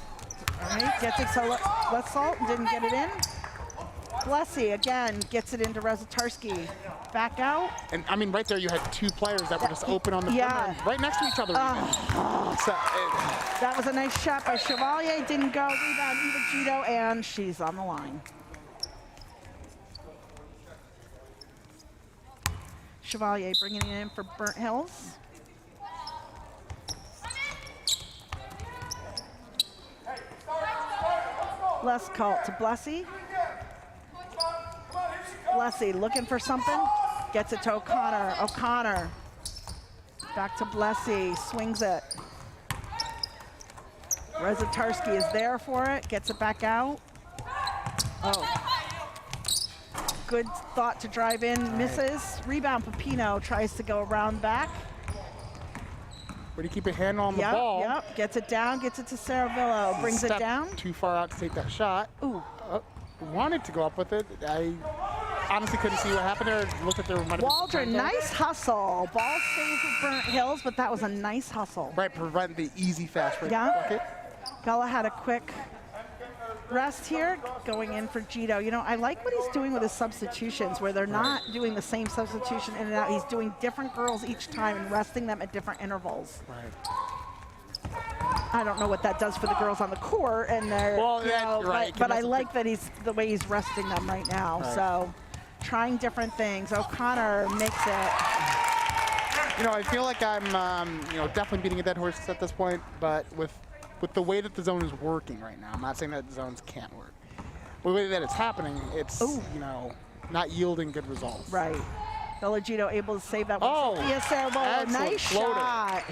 right, gets it to Lescalt, didn't get it in. Blessy again gets it into Reza Tarski. Back out.
And I mean, right there you had 2 players that were just open on the perimeter, right next to each other.
That was a nice shot by Chevalier. Didn't go. Rebound Eva Gito, and she's on the line. Chevalier bringing it in for Burnt Hills. Lescalt to Blessy. Blessy looking for something. Gets it to O'Connor. O'Connor back to Blessy. Swings it. Rezatarski is there for it, gets it back out. Oh. Good thought to drive in, misses. Rebound, Pepino tries to go around back.
Way to keep a handle on the ball.
Yep, gets it down, gets it to Saravillo, brings it down.
Too far out to take that shot.
Ooh.
Wanted to go up with it. I honestly couldn't see what happened there. Looked like there might have been
Waldron, nice hustle. Ball stays with Burnt Hills, but that was a nice hustle.
Right, prevent the easy fast break bucket.
Bella had a quick rest here, going in for Gito. You know, I like what he's doing with his substitutions, where they're not doing the same substitution in and out. He's doing different girls each time and resting them at different intervals.
Right.
I don't know what that does for the girls on the court, and they're, but I like that he's the way he's resting them right now.
Right.
So, trying different things. O'Connor makes it.
You know, I feel like I'm, definitely beating a dead horse at this point, but with the way that the zone is working right now, I'm not saying that the zones can't work. The way that it's happening, it's, not yielding good results.
Right. Bella Gito able to save that one.
Oh,
Yes, Saravillo, nice
floater.
shot.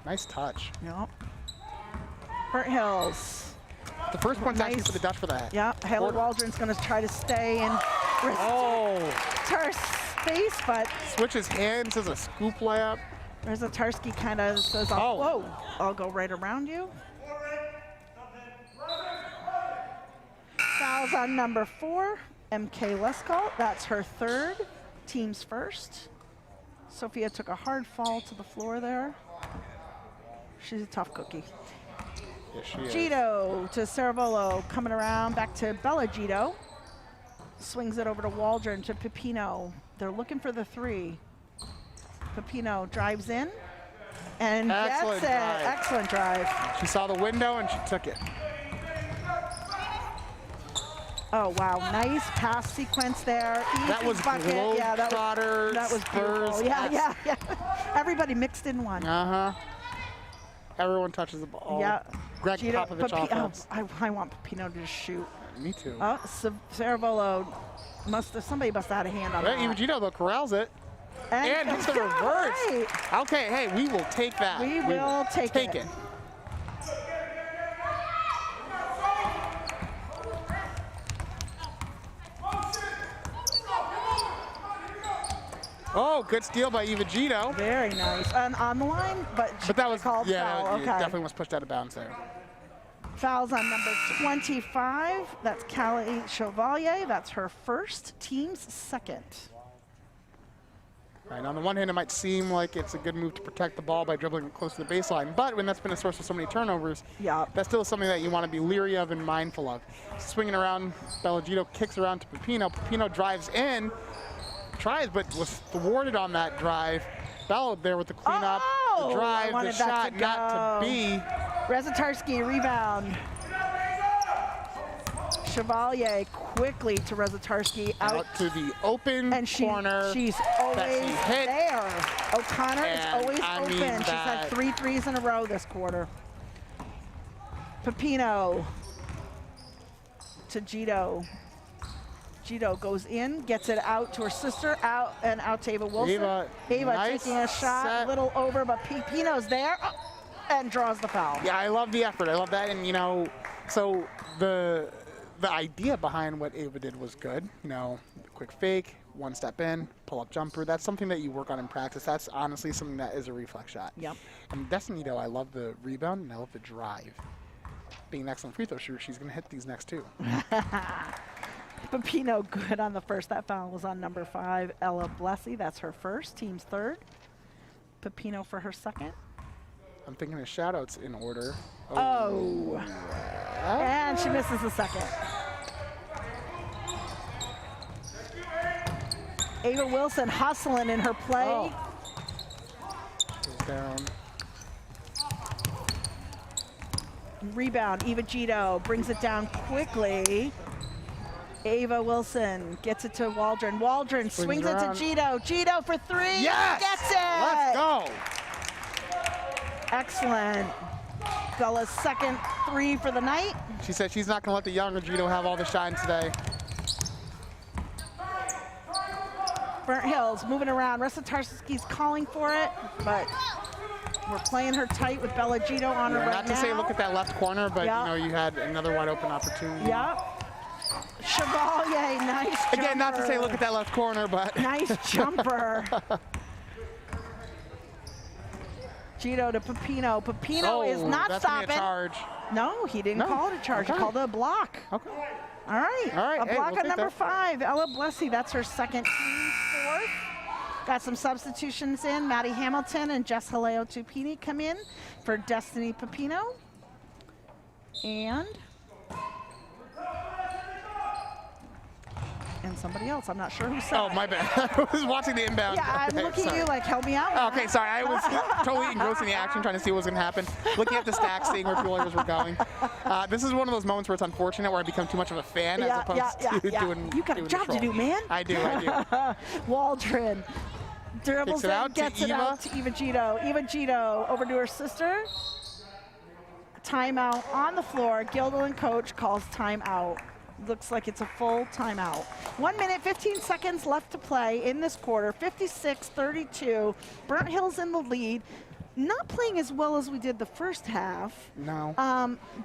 Nice touch.
Yep. Burnt Hills.
The first point's actually
Nice.
for the Dutch for that.
Yep, Haley Waldron's going to try to stay in space, but
Switches hands as a scoop layup.
Rezatarski kind of says, whoa, I'll go right around you. Fouls on number 4, MK Leskolt. That's her third, team's first. Sophia took a hard fall to the floor there. She's a tough cookie.
Yes, she is.
Gito to Saravillo, coming around, back to Bella Gito. Swings it over to Waldron, to Pepino. They're looking for the 3. Pepino drives in and
Excellent
gets it.
drive.
Excellent drive.
She saw the window and she took it.
Oh, wow. Nice pass sequence there. Easy
That was
bucket. Yeah, that was beautiful.
Spurs.
Yeah. Everybody mixed in one.
Everyone touches the ball.
Yeah.
Greg
Gito,
Popovich offense.
I want Pepino to just shoot.
Me too.
Oh, Saravillo somebody must have had a hand on that.
Even Gito, though, corrals it. And hits the reverse.
Right.
Okay, hey, we will take that.
We will take it.
Oh, good steal by Eva Gito.
Very nice. And on the line, but
that was
called foul.
it
Okay.
definitely was pushed out of bounds there.
Fouls on number 25. That's Callie Chevalier. That's her first, team's second.
Right, on the one hand, it might seem like it's a good move to protect the ball by dribbling close to the baseline, but when that's been a source of so many turnovers, that's still something that you want to be leery of and mindful of. Swinging around, Bella Gito kicks around to Pepino. Pepino drives in, tries, but was thwarted on that drive. Bella there with the cleanup, the drive, the shot not to be.
Rezatarski rebound. Chevalier quickly to Rezatarski
out to the open corner.
She's always there. O'Connor is always open. She's had 3 threes in a row this quarter. Pepino to Gito. Gito goes in, gets it out to her sister, out to Ava Wilson. Ava
nice
taking a shot, a little over, but Pepino's there and draws the foul.
Yeah, I love the effort. I love that. And, so the idea behind what Ava did was good. Quick fake, 1 step in, pull-up jumper. That's something that you work on in practice. That's honestly something that is a reflex shot.
Yep.
And Destiny, though, I love the rebound and I love the drive. Being an excellent free throw shooter, she's going to hit these next 2.
Pepino good on the first. That foul was on number 5, Ella Blessy. That's her first, team's third. Pepino for her second.
I'm thinking of shout-outs in order.
Oh. And she misses the second. Ava Wilson hustling in her play.
Goes down.
Rebound, Eva Gito brings it down quickly. Ava Wilson gets it to Waldron. Waldron swings it to Gito. Gito for 3.
Yes!
Gets it!
Let's go!
Excellent. Bella's second 3 for the night.
She said she's not going to let the younger Gito have all the shine today.
Burnt Hills moving around. Rezatarski's calling for it, but We're playing her tight with Bella Gito on her right
Not to
now.
say look at that left corner, but
Yep.
you know, you had another wide open opportunity.
Yep. Chevalier, nice jumper.
Again, not to say look at that left corner, but
Nice jumper. Gito to Pepino. Pepino is not
that's gonna
stopping.
be a charge.
No, he didn't
No.
call it a charge.
Okay.
He called it a block.
Okay.
All right.
All right.
A
Hey,
block
we'll
on
take
number
that.
5. Ella Blessy, that's her second team fourth. Got some substitutions in. Maddie Hamilton and Jess Haleo Tupini come in for Destiny Pepino. And somebody else. I'm not sure who said
Oh,
it.
my bad. I was watching the inbound.
Yeah, I'm
Okay,
looking at
sorry.
you like, help me out.
Okay, sorry. I was totally engrossed in the action, trying to see what was going to happen. Looking at the stacks, seeing where players were going. This is one of those moments where it's unfortunate where I become too much of a fan as opposed to doing.
You got a
doing
job
the
to do,
troll.
man.
I do.
Waldron dribbles
Kicks it out to
gets it
Eva.
out to Eva Gito. Eva Gito over to her sister. Timeout on the floor. Guilderland coach calls timeout. Looks like it's a full timeout. 1 minute, 15 seconds left to play in this quarter. 56-32. Burnt Hills in the lead. Not playing as well as we did the first half.
No.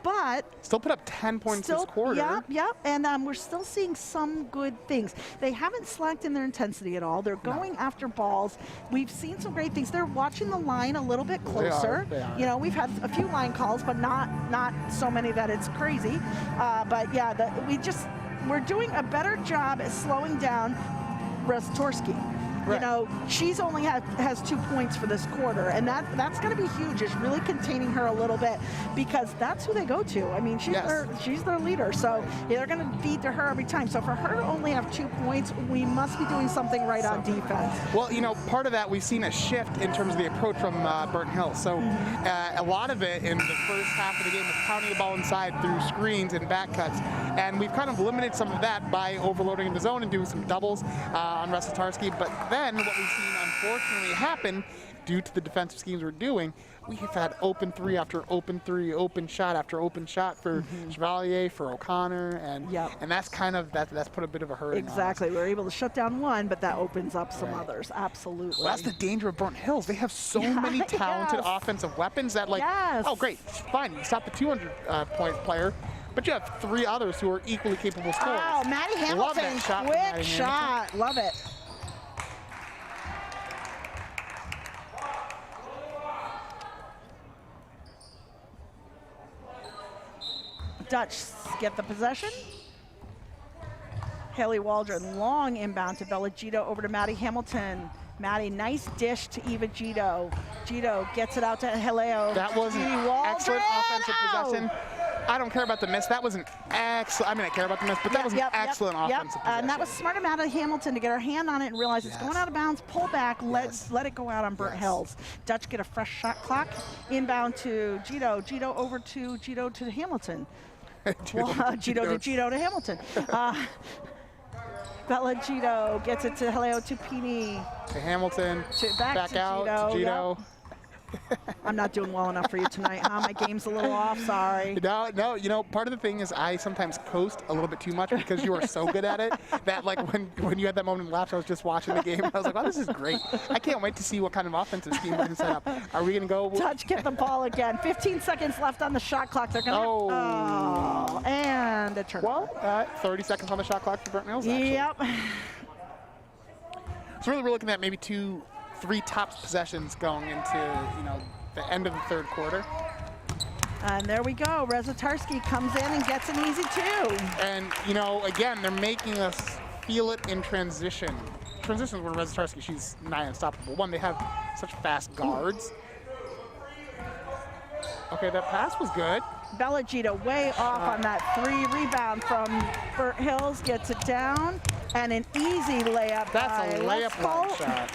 But
Still put up 10 points this quarter.
Yep, and we're still seeing some good things. They haven't slacked in their intensity at all. They're going after balls. We've seen some great things. They're watching the line a little bit closer.
They are.
You know, we've had a few line calls, but not so many that it's crazy. But yeah, we're doing a better job at slowing down Restorski. You
Right.
know, she's only has 2 points for this quarter, and that's going to be huge. Is really containing her a little bit because that's who they go to. I mean, she's their leader, so they're going to feed to her every time. So for her to only have 2 points, we must be doing something right on defense.
Well, you know, part of that we've seen a shift in terms of the approach from Burnt Hills. So a lot of it in the first half of the game was pounding the ball inside through screens and back cuts, and we've kind of limited some of that by overloading the zone and doing some doubles on Restarski. But then what we've seen unfortunately happen due to the defensive schemes we're doing, we've had open three after open three, open shot after open shot for Chevalier, for O'Connor, and that's kind of that's put a bit of a hurting on us.
Exactly. We're able to shut down one, but that opens up some others. Absolutely.
Well, that's the danger of Burnt Hills. They have so many talented offensive weapons that, like, oh, great, fine, you stop the 200-point player, but you have 3 others who are equally capable scorers.
Oh, Maddie Hamilton,
Love that shot from Maddie
quick shot. Love it. Dutch get the possession. Haley Waldron, long inbound to Bella Gito, over to Maddie Hamilton. Maddie, nice dish to Eva Gito. Gito gets it out to Haleo.
That was an excellent offensive possession. I don't care about the miss. That was an excellent, I mean, I care about the miss, but that was an excellent offensive possession.
And that was smart of Maddie Hamilton to get her hand on it and realize it's going out of bounds, pull back, let it go out on Burnt Hills. Dutch get a fresh shot clock. Inbound to Gito. Gito over to Gito to Hamilton. Gito to Hamilton. Bella Gito gets it to Haleo Tupini.
To Hamilton, back
to
out,
Gito.
Gito.
I'm not doing well enough for you tonight, huh? My game's a little off, sorry.
No, you know, part of the thing is I sometimes coast a little bit too much because you are so good at it that, like, when you had that moment in laps, I was just watching the game. I was like, wow, this is great. I can't wait to see what kind of offensive scheme we're going to set up. Are we going to go?
Touch, get the ball again. 15 seconds left on the shot clock. They're going to and a turnover.
Well, 30 seconds on the shot clock for Burnt Hills, actually.
Yep.
So really we're looking at maybe 2-3 tops possessions going into, you know, the end of the third quarter.
And there we go. Restarski comes in and gets an easy 2.
And, you know, again, they're making us feel it in transition. Transitions when Restarski, she's nigh unstoppable. One, they have such fast guards. Okay, that pass was good.
Bella Gito way off on that 3 rebound from Burnt Hills, gets it down, and an easy layup.
That's a layup line
Lesko.
shot.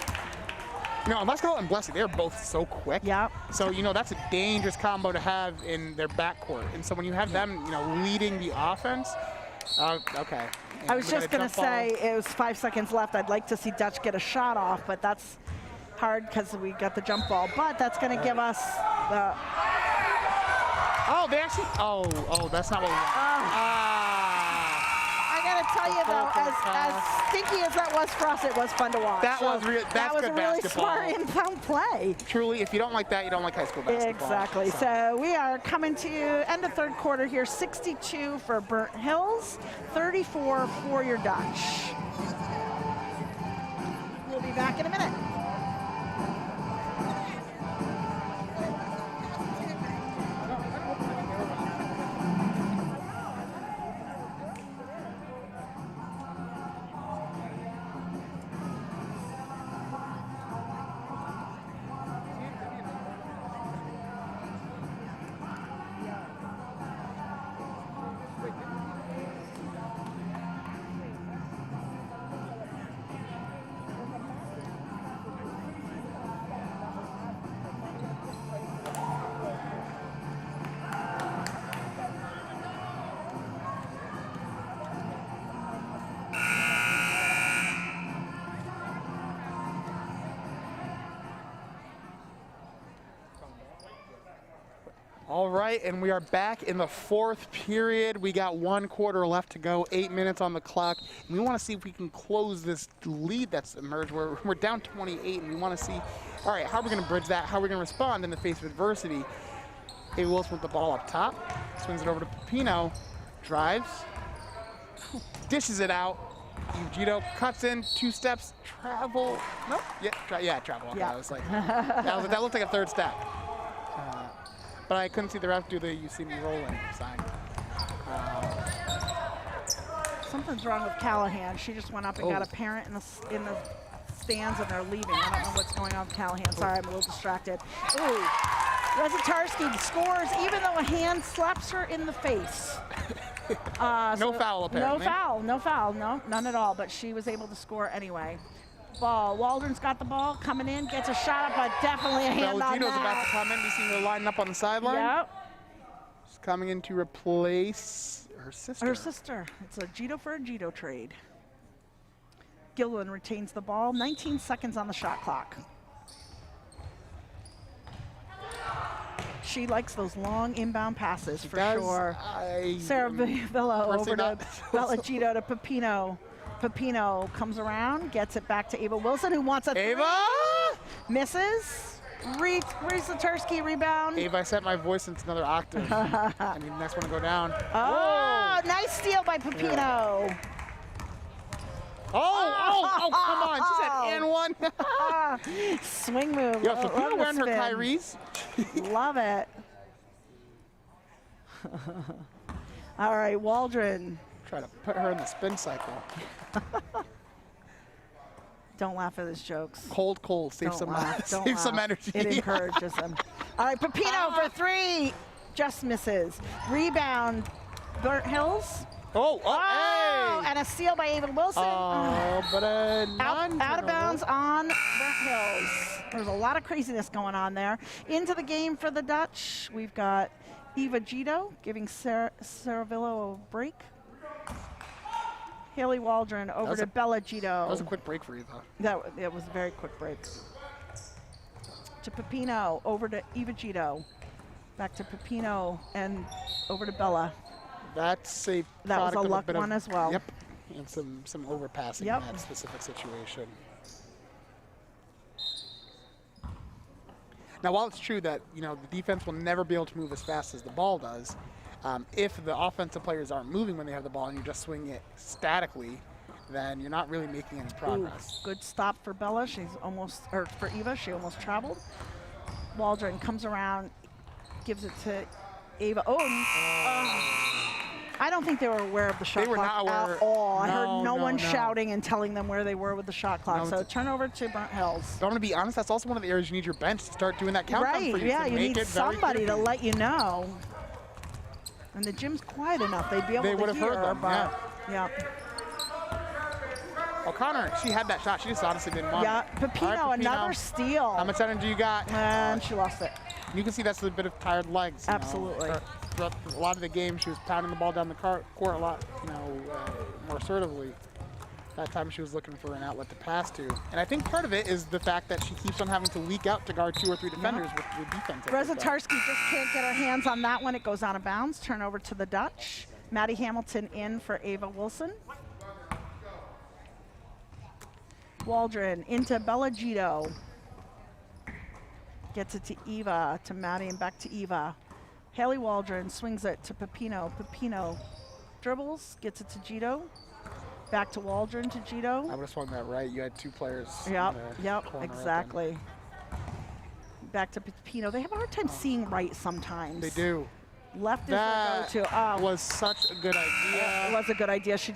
You know, Lesko and Blessy, they're both so quick.
Yep.
So, you know, that's a dangerous combo to have in their backcourt. And so when you have them, you know, leading the offense, okay.
I was just going to say, it was 5 seconds left. I'd like to see Dutch get a shot off, but that's hard because we got the jump ball. But that's going to give us the...
Oh, they actually, oh, that's not what we want.
I gotta tell you though, as stinky as that was for us, it was fun to watch.
That was
that
that's
was
good
a really
basketball.
smart inbound play.
Truly, if you don't like that, you don't like high school basketball.
Exactly. So we are coming to end of third quarter here. 62 for Burnt Hills, 34 for your Dutch. We'll be back in a minute.
All right, and we are back in the fourth period. We got 1 quarter left to go, 8 minutes on the clock. And we want to see if we can close this lead that's emerged. We're down 28, and we want to see, all right, how are we going to bridge that? How are we going to respond in the face of adversity? Ava Wilson with the ball up top, swings it over to Pepino, drives, dishes it out. Ugito cuts in, 2 steps, travel. Nope. Yeah, travel. Okay,
Yeah.
I was like, that looked like a third step. But I couldn't see the ref do the "you see me rolling" sign.
Something's wrong with Callahan. She just went up and got a parent in the stands, and they're leaving. I don't know what's going on with Callahan. Sorry, I'm a little distracted. Ooh, Rezatarski scores even though a hand slaps her in the face.
No foul, apparently.
No foul, no, none at all. But she was able to score anyway. Ball. Waldron's got the ball, coming in, gets a shot up, but definitely a hand on
Belladino's about
that.
to come in. You see her lining up on the sideline.
Yep.
She's coming in to replace her sister.
Her sister. It's a Gito for a Gito trade. Guilderland retains the ball. 19 seconds on the shot clock. She likes those long inbound passes for sure. Sarah Villa over to Bella Gito to Pepino. Pepino comes around, gets it back to Ava Wilson, who wants a
Ava!
three. Misses. Rezatarski rebound.
Ava, I set my voice into another octave. I mean, next one to go down.
Oh, nice steal by Pepino.
Oh, come on. She said, and one.
Swing move.
Yo, so
Love
people
the
wearing her
spin.
Kyries.
Love it. All right, Waldron.
Try to put her in the spin cycle.
Don't laugh at his jokes.
Cold. Save
Don't
some
laugh. Don't
save some
laugh.
energy.
It encourages him. All right, Pepino for 3. Just misses. Rebound, Burnt Hills.
Oh, hey!
And a steal by Ava Wilson.
Oh, but
Out of bounds on Burnt Hills. There's a lot of craziness going on there. Into the game for the Dutch. We've got Eva Gito giving Saravillo a break. Haley Waldron over to Bella Gito.
That was a quick break for you, though.
It was a very quick break. To Pepino, over to Eva Gito. Back to Pepino and over to Bella.
That's a
That was
product
a
of
luck
bit
one
of,
as well.
Yep, and some overpassing
Yep.
in that specific situation. Now, while it's true that the defense will never be able to move as fast as the ball does, if the offensive players aren't moving when they have the ball and you just swing it statically, then you're not really making any progress.
Ooh, good stop for Bella. For Eva, she almost traveled. Waldron comes around, gives it to Ava. I don't think they were aware of the shot
were
clock
not aware.
at all. I heard no one
no.
shouting and telling them where they were with the shot clock.
No,
So turnover to Burnt Hills.
So I'm going to be honest, that's also one of the areas you need your bench to start doing that countdown
Right,
for you.
yeah,
to
you
make
need
it very
somebody
clear.
to let you know. And the gym's quiet enough, they'd be able
They
to
would have
hear,
heard them,
but yeah.
O'Connor, she had that shot. She just honestly didn't want
Yeah,
it. All right,
Pepino, another steal.
How much energy you got?
And she lost it.
You can see that's a bit of tired legs. you know.
Absolutely.
Throughout a lot of the game, she was pounding the ball down the court a lot, more assertively. That time she was looking for an outlet to pass to. And I think part of it is the fact that she keeps on having to leak out to guard 2 or 3 defenders with the defense.
Rezatarski just can't get her hands on that one. It goes out of bounds. Turnover to the Dutch. Maddie Hamilton in for Ava Wilson. Waldron into Bella Gito. Gets it to Eva, to Maddie, and back to Eva. Haley Waldron swings it to Pepino. Pepino dribbles, gets it to Gito. Back to Waldron to Gito.
I would have swung that right. You had two players.
Yep,
in the
yep,
corner open.
exactly. Back to Pepino. They have a hard time seeing right sometimes.
They do.
Left is their
That
go-to. Oh,
was such a good idea.
it was a good idea. She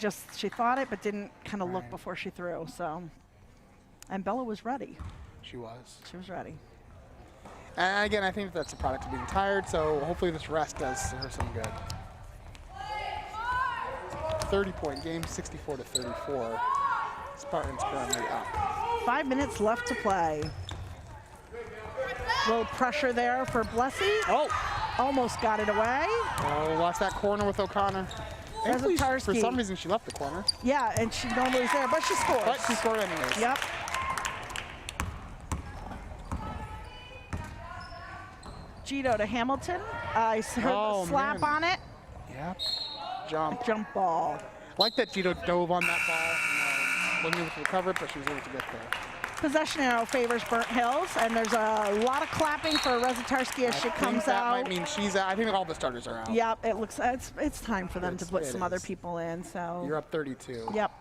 thought it, but didn't kind of look
Right.
before she threw. So, and Bella was ready.
She was.
She was ready.
And again, I think that's a product of being tired, so hopefully this rest does her some good. 30-point game, 64-34. Spartans currently up.
5 minutes left to play. Little pressure there for Blessy.
Oh!
Almost got it away.
Oh, lost that corner with O'Connor. Thankfully, for
Zatarski.
some reason, she left the corner.
Yeah, and she normally is there, but she scores.
But she scored anyways.
Yep. Gito to Hamilton. I heard
Oh,
the slap
man.
on it.
Yep. Jump.
Jump ball.
Like that Gito dove on that ball. Wasn't able to recover it, but she was able to get there.
Possession arrow favors Burnt Hills, and there's a lot of clapping for Zatarski as she
I think
comes
that
out.
might mean she's out. I think all the starters are out.
Yep, it looks it's time for them to put
It
some other
is.
people in. So
You're up 32.
Yep.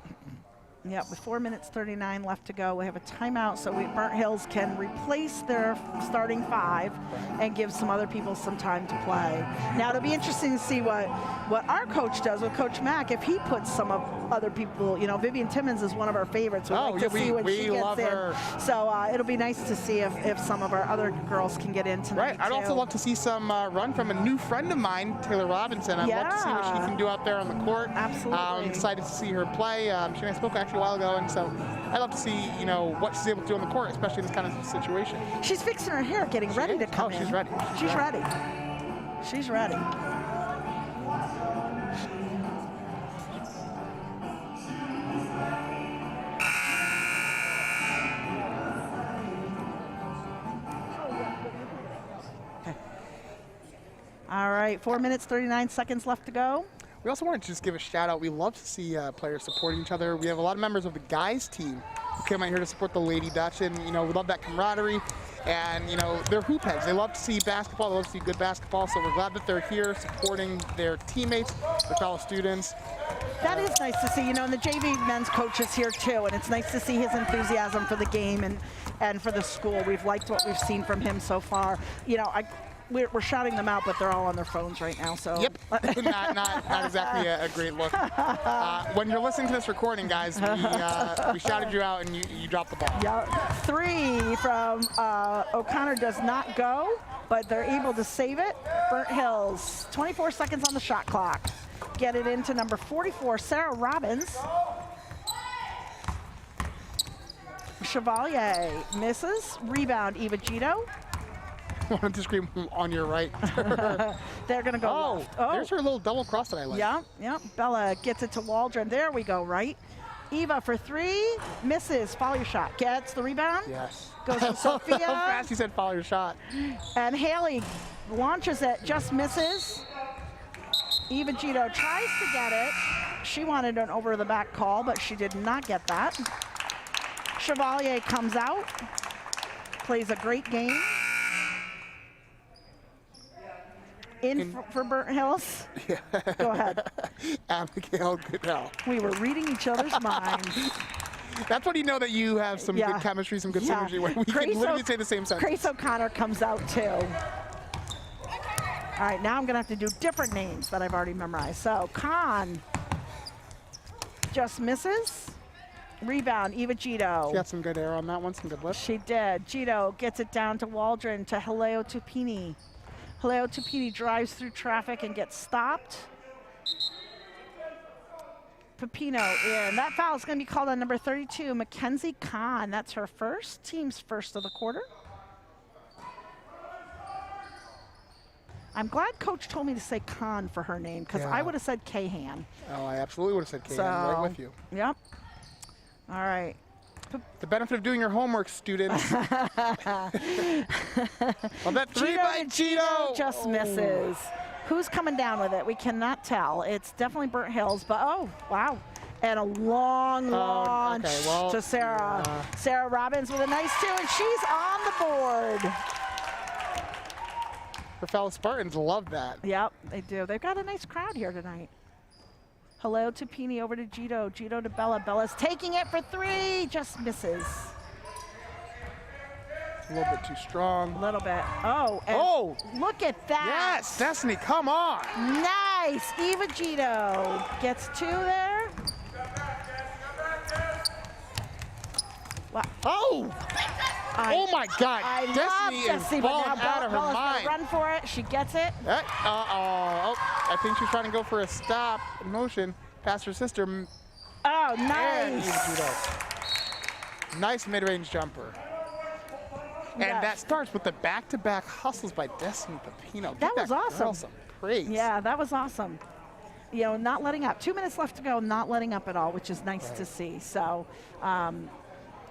Yep, with 4 minutes 39 left to go, we have a timeout so Burnt Hills can replace their starting five and give some other people some time to play. Now it'll be interesting to see what our coach does with Coach Mack if he puts some of other people. You know, Vivian Timmons is one of our favorites. We
Oh,
like
yeah,
to see when
we
she gets
love
in.
her.
So it'll be nice to see if some of our other girls can get in tonight.
Right. I'd also
too.
love to see some run from a new friend of mine, Taylor Robinson. I'd love to see what she
Yeah.
can do out there on the court.
Absolutely.
I'm excited to see her play. She and I spoke actually a while ago, and so I'd love to see, you know, what she's able to do on the court, especially in this kind of situation.
She's fixing her hair, getting ready
is?
to come
Oh,
in.
she's ready.
She's ready. She's ready. All right, 4 minutes, 39 seconds left to go.
We also wanted to just give a shout out. We love to see players supporting each other. We have a lot of members of the guys team who came out here to support the Lady Dutch, and you know we love that camaraderie. And you know they're hoop heads. They love to see basketball. They love to see good basketball. So we're glad that they're here supporting their teammates, their fellow students.
That is nice to see, you know, and the JV men's coach is here too, and it's nice to see his enthusiasm for the game and for the school. We've liked what we've seen from him so far. You know, we're shouting them out, but they're all on their phones right now. So
Yep, not exactly a great look. When you're listening to this recording, guys, we shouted you out and you dropped the ball.
Yeah, 3 from O'Connor does not go, but they're able to save it. Burnt Hills, 24 seconds on the shot clock. Get it into number 44, Sarah Robbins. Chevalier misses. Rebound, Eva Gito.
I wanted to scream on your right.
They're going to go left.
There's her little double cross that I like.
Yeah. Bella gets it to Waldron. There we go, right. Eva for 3, misses. Follow your shot. Gets the rebound.
Yes.
Goes to Sophia.
How fast you said follow your shot.
And Haley launches it, just misses. Eva Gito tries to get it. She wanted an over-the-back call, but she did not get that. Chevalier comes out, plays a great game. For Burnt Hills.
Yeah.
Go ahead.
Abigail Goodell.
We were reading each other's minds.
That's when you know that you have some good chemistry, some good synergy, where we can literally say the same sentence.
Grace O'Connor comes out too. All right, now I'm gonna have to do different names that I've already memorized. So Khan just misses. Rebound, Eva Gito.
She got some good air on that one, some good lift.
She did. Gito gets it down to Waldron to Haleo Tupini. Haleo Tupini drives through traffic and gets stopped. Pepino in. That foul is going to be called on number 32, Mackenzie Kahn. That's her first, team's first of the quarter. I'm glad Coach told me to say Kahn for her name, because I would have said Kahan.
Oh, I absolutely would have said Kahan. Right with you.
Yep. All right.
The benefit of doing your homework, students. Well, that 3 by Gito
just misses. Who's coming down with it? We cannot tell. It's definitely Burnt Hills, but oh, wow. And a long launch
okay, well,
to Sarah.
yeah.
Sarah Robbins with a nice 2, and she's on the board.
Her fellow Spartans love that.
Yep, they do. They've got a nice crowd here tonight. Hello to Pini, over to Gito. Gito to Bella. Bella's taking it for 3, just misses.
A little bit too strong.
A little bit. Oh, and
Oh!
look at that.
Yes, Destiny, come on.
Nice. Eva Gito gets 2 there. Wow.
Oh! Oh my God!
I
Destiny
love
is
Destiny, but
balling
now
out of her
Bella's gonna
mind.
run for it. She gets it.
Oh, I think she's trying to go for a stop motion past her sister.
Oh,
And
nice.
Eva Gito. Nice mid-range jumper. And
Yes.
that starts with the back-to-back hustles by Destiny Pepino. Give
That was
girl
awesome.
some praise.
Yeah, that was awesome. You know, not letting up. 2 minutes left to go, not letting up at all, which is nice to see. So,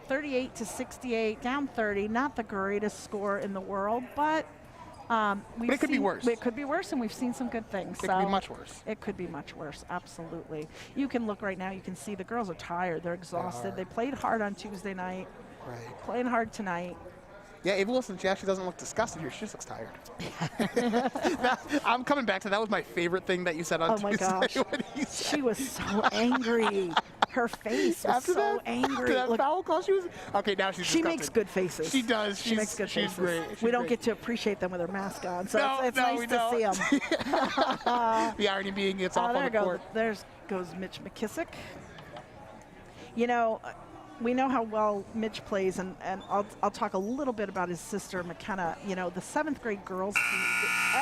38 to 68, down 30. Not the greatest score in the world, but
it could be worse.
It could be worse, and we've seen some good things.
It could be much worse.
It could be much worse, absolutely. You can look right now. You can see the girls are tired. They're exhausted. They played hard on Tuesday night.
Right.
Playing hard tonight.
Yeah, Ava Wilson, she actually doesn't look disgusted here. She just looks tired. I'm coming back to that was my favorite thing that you said on
Oh my
Tuesday.
gosh.
When you said
She was so angry. Her face was
after
so
that,
angry.
After that
Look,
foul call, she was okay. Now she's
she
disgusted.
makes good faces.
She does.
She makes good
she's
faces.
Great. She's
We don't
great.
get to appreciate them with her mask on, so
No,
it's
no,
nice
we
to see
don't.
them.
The irony being it's off
There
on the court.
There goes Mitch McKissick. You know, we know how well Mitch plays, and I'll talk a little bit about his sister, McKenna. You know, the 7th grade girls team,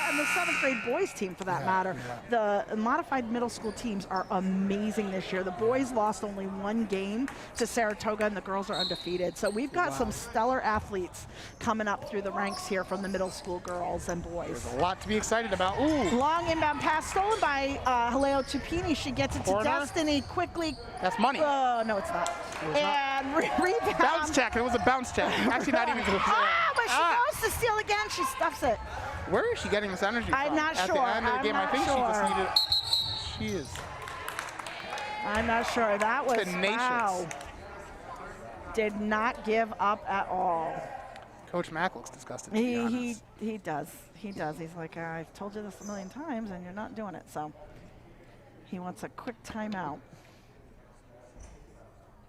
and the 7th grade boys team for that matter. The modified middle school teams are amazing this year. The boys lost only 1 game to Saratoga, and the girls are undefeated. So we've got some stellar athletes coming up through the ranks here from the middle school girls and boys.
There's a lot to be excited about. Ooh,
Long inbound pass stolen by Haleo Tupini. She gets it to
Corner.
Destiny quickly.
that's money.
Oh, no, it's not. And rebound.
Bounce check. It was a bounce check. Actually, not even.
But she goes to steal again. She stuffs it.
Where is she getting this energy from?
I'm not
At
sure.
the end of the
I'm
game, I
not
think
sure.
she is
I'm not sure. That was
tenacious.
wow. Did not give up at all.
Coach Mack looks disgusted. To be honest.
He does. He does. He's like, I've told you this a million times, and you're not doing it. So he wants a quick timeout.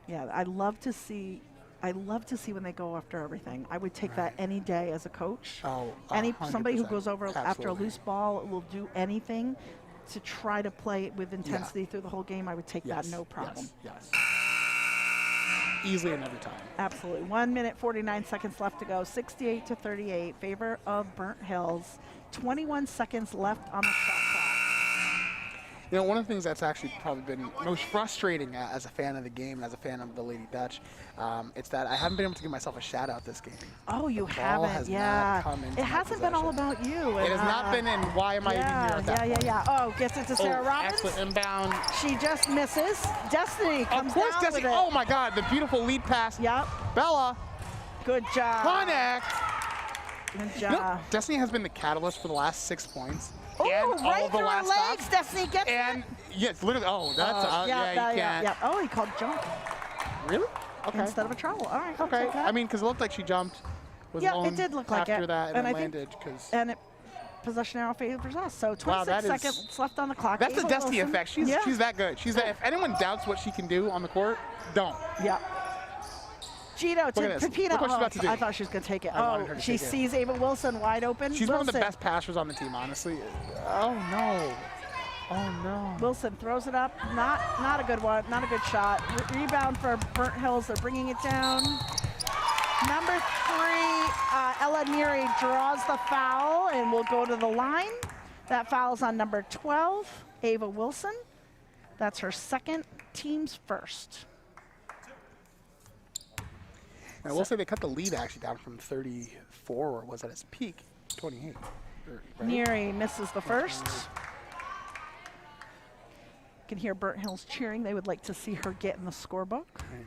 Yeah, I love to see when they go after everything. I would take that any day as a coach.
Oh,
Somebody who
100%.
goes over after a
Absolutely.
loose ball will do anything to try to play it with intensity through the whole game. I would take that no problem.
Yes. Easily and every time.
Absolutely. 1 minute, 49 seconds left to go. 68 to 38, favor of Burnt Hills. 21 seconds left on the shot clock.
You know, one of the things that's actually probably been most frustrating as a fan of the game and as a fan of the Lady Dutch, it's that I haven't been able to give myself a shout out this game.
Oh, you
ball
haven't?
has
Yeah.
not come into
It
my
hasn't been all
possession.
about you.
It has not been, and why am I even here at that point?
Yeah. Oh, gets it to Sarah
Oh,
Robbins.
excellent inbound.
She just misses. Destiny comes
Of course,
down
Destiny.
with it.
Oh my God, the beautiful lead pass.
Yep.
Bella,
Good job.
connect.
Good
You know,
job.
Destiny has been the catalyst for the last 6 points.
Oh,
and all
right
of the
through her
last
legs.
stops.
Destiny gets
And
it.
yes, literally. Oh, that's you can't.
Yeah. Oh, he called jump
Really? Okay.
instead of a travel. All right. I'll
Okay.
take that.
I mean, because it looked like she jumped. Was
Yeah, it
alone
did look like
after
it.
that, and
And
then
I think-
landed because.
And it possession arrow favors us. So 26
that is-
seconds left on the clock.
That's the
Ava
Destiny
Wilson.
effect.
Yeah.
She's that good. She's that. If anyone doubts what she can do on the court, don't.
Yeah. Gito to
Look at this.
Pepino.
Look what she's about to do.
I thought she was going to take it.
I wanted
Oh,
her to
she
take it.
sees Ava Wilson wide open.
She's one of the
Wilson.
best passers on the team, honestly. Oh no. Oh no.
Wilson throws it up. Not a good one. Not a good shot. Rebound for Burnt Hills. They're bringing it down. Number 3, Ella Neary draws the foul and will go to the line. That foul's on number 12, Ava Wilson. That's her second, team's first.
And I will say they cut the lead actually down from 34, or was at its peak, 28. Right?
Neary misses the first. You can hear Burnt Hills cheering. They would like to see her get in the scorebook.
Right.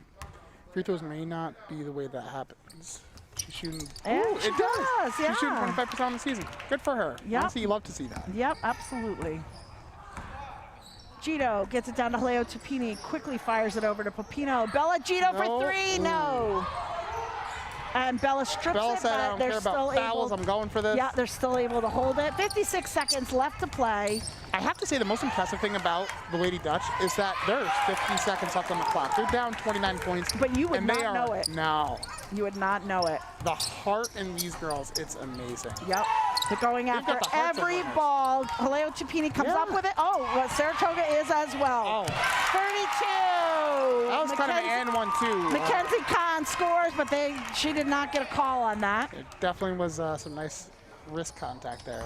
Free throws may not be the way that happens. She's shooting.
And
Ooh,
she
it does.
does,
She's shooting
yeah.
25% on the season. Good for her.
Yep.
Honestly, you love to see that.
Yep, absolutely. Gito gets it down to Haleo Tupini, quickly fires it over to Pepino. Bella Gito
No.
for three, no. And Bella strips
Bella
it,
said, I
but
don't
they're
care
still
about fouls.
able.
I'm going for this.
Yeah, they're still able to hold it. 56 seconds left to play.
I have to say the most impressive thing about the Lady Dutch is that there's 50 seconds left on the clock. They're down 29 points.
But you would
and
not
they are,
know it.
No.
You would not know it.
The heart in these girls, it's amazing.
Yep. They're going
They've
after
got the hearts of
every
winners.
ball. Haleo Tupini comes up with it. Oh, well, Saratoga is as well.
Oh.
32.
That was kind of an and one, too.
Mackenzie Kahn scores, but she did not get a call on that.
It definitely was some nice wrist contact there.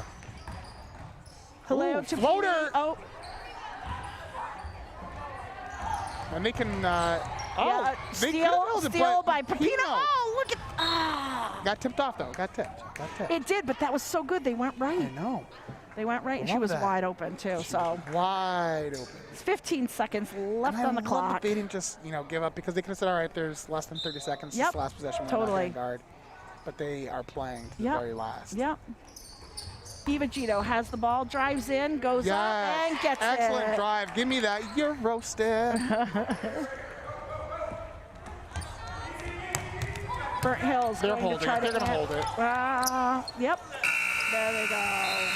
Haleo
Ooh,
Tupini.
floater.
Oh,
And they can,
yeah,
they could've held it,
steal
but
by Pepino. Oh, look at,
got tipped off, though. Got tipped.
It did, but that was so good. They went right.
I know.
They went right, and she
love
was
that.
wide open, too. So
Wide open.
it's 15 seconds left
And I
on the
love
clock.
that they didn't just, give up because they could have said, all right, there's less than 30 seconds.
Yep,
This last possession. We're
totally.
not gonna guard. But they are playing to the
Yep.
very last.
Yep. Eva Gito has the ball, drives in, goes up, and gets
Excellent
it.
drive. Give me that. You're roasted.
Burnt Hills
They're
going
holding
to try
it. They're
to
going to hold it.
Yep. There they go.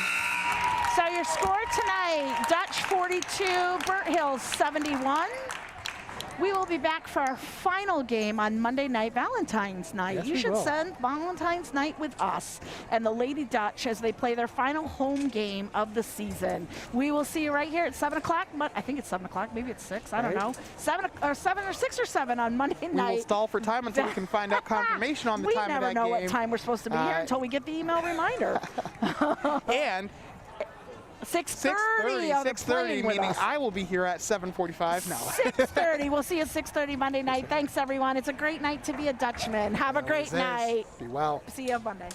So your score tonight, Dutch 42, Burnt Hills 71. We will be back for our final game on Monday night, Valentine's night.
Yes,
You
we
should
will.
send Valentine's night with us and the Lady Dutch as they play their final home game of the season. We will see you right here at 7 o'clock. I think it's 7 o'clock. Maybe it's 6. I don't
Right.
know. 7 or 6 or 7 on Monday
We
night.
will stall for time until we can find out confirmation on the time of that
We never know
game.
what time we're supposed to be here until we get the email reminder.
And
6:30.
6:30, meaning I will be here at 7:45. No.
6:30. We'll see you at 6:30 Monday night. Thanks, everyone. It's a great night to be a Dutchman. Have a great
Always is.
night.
Be well.
See you Monday.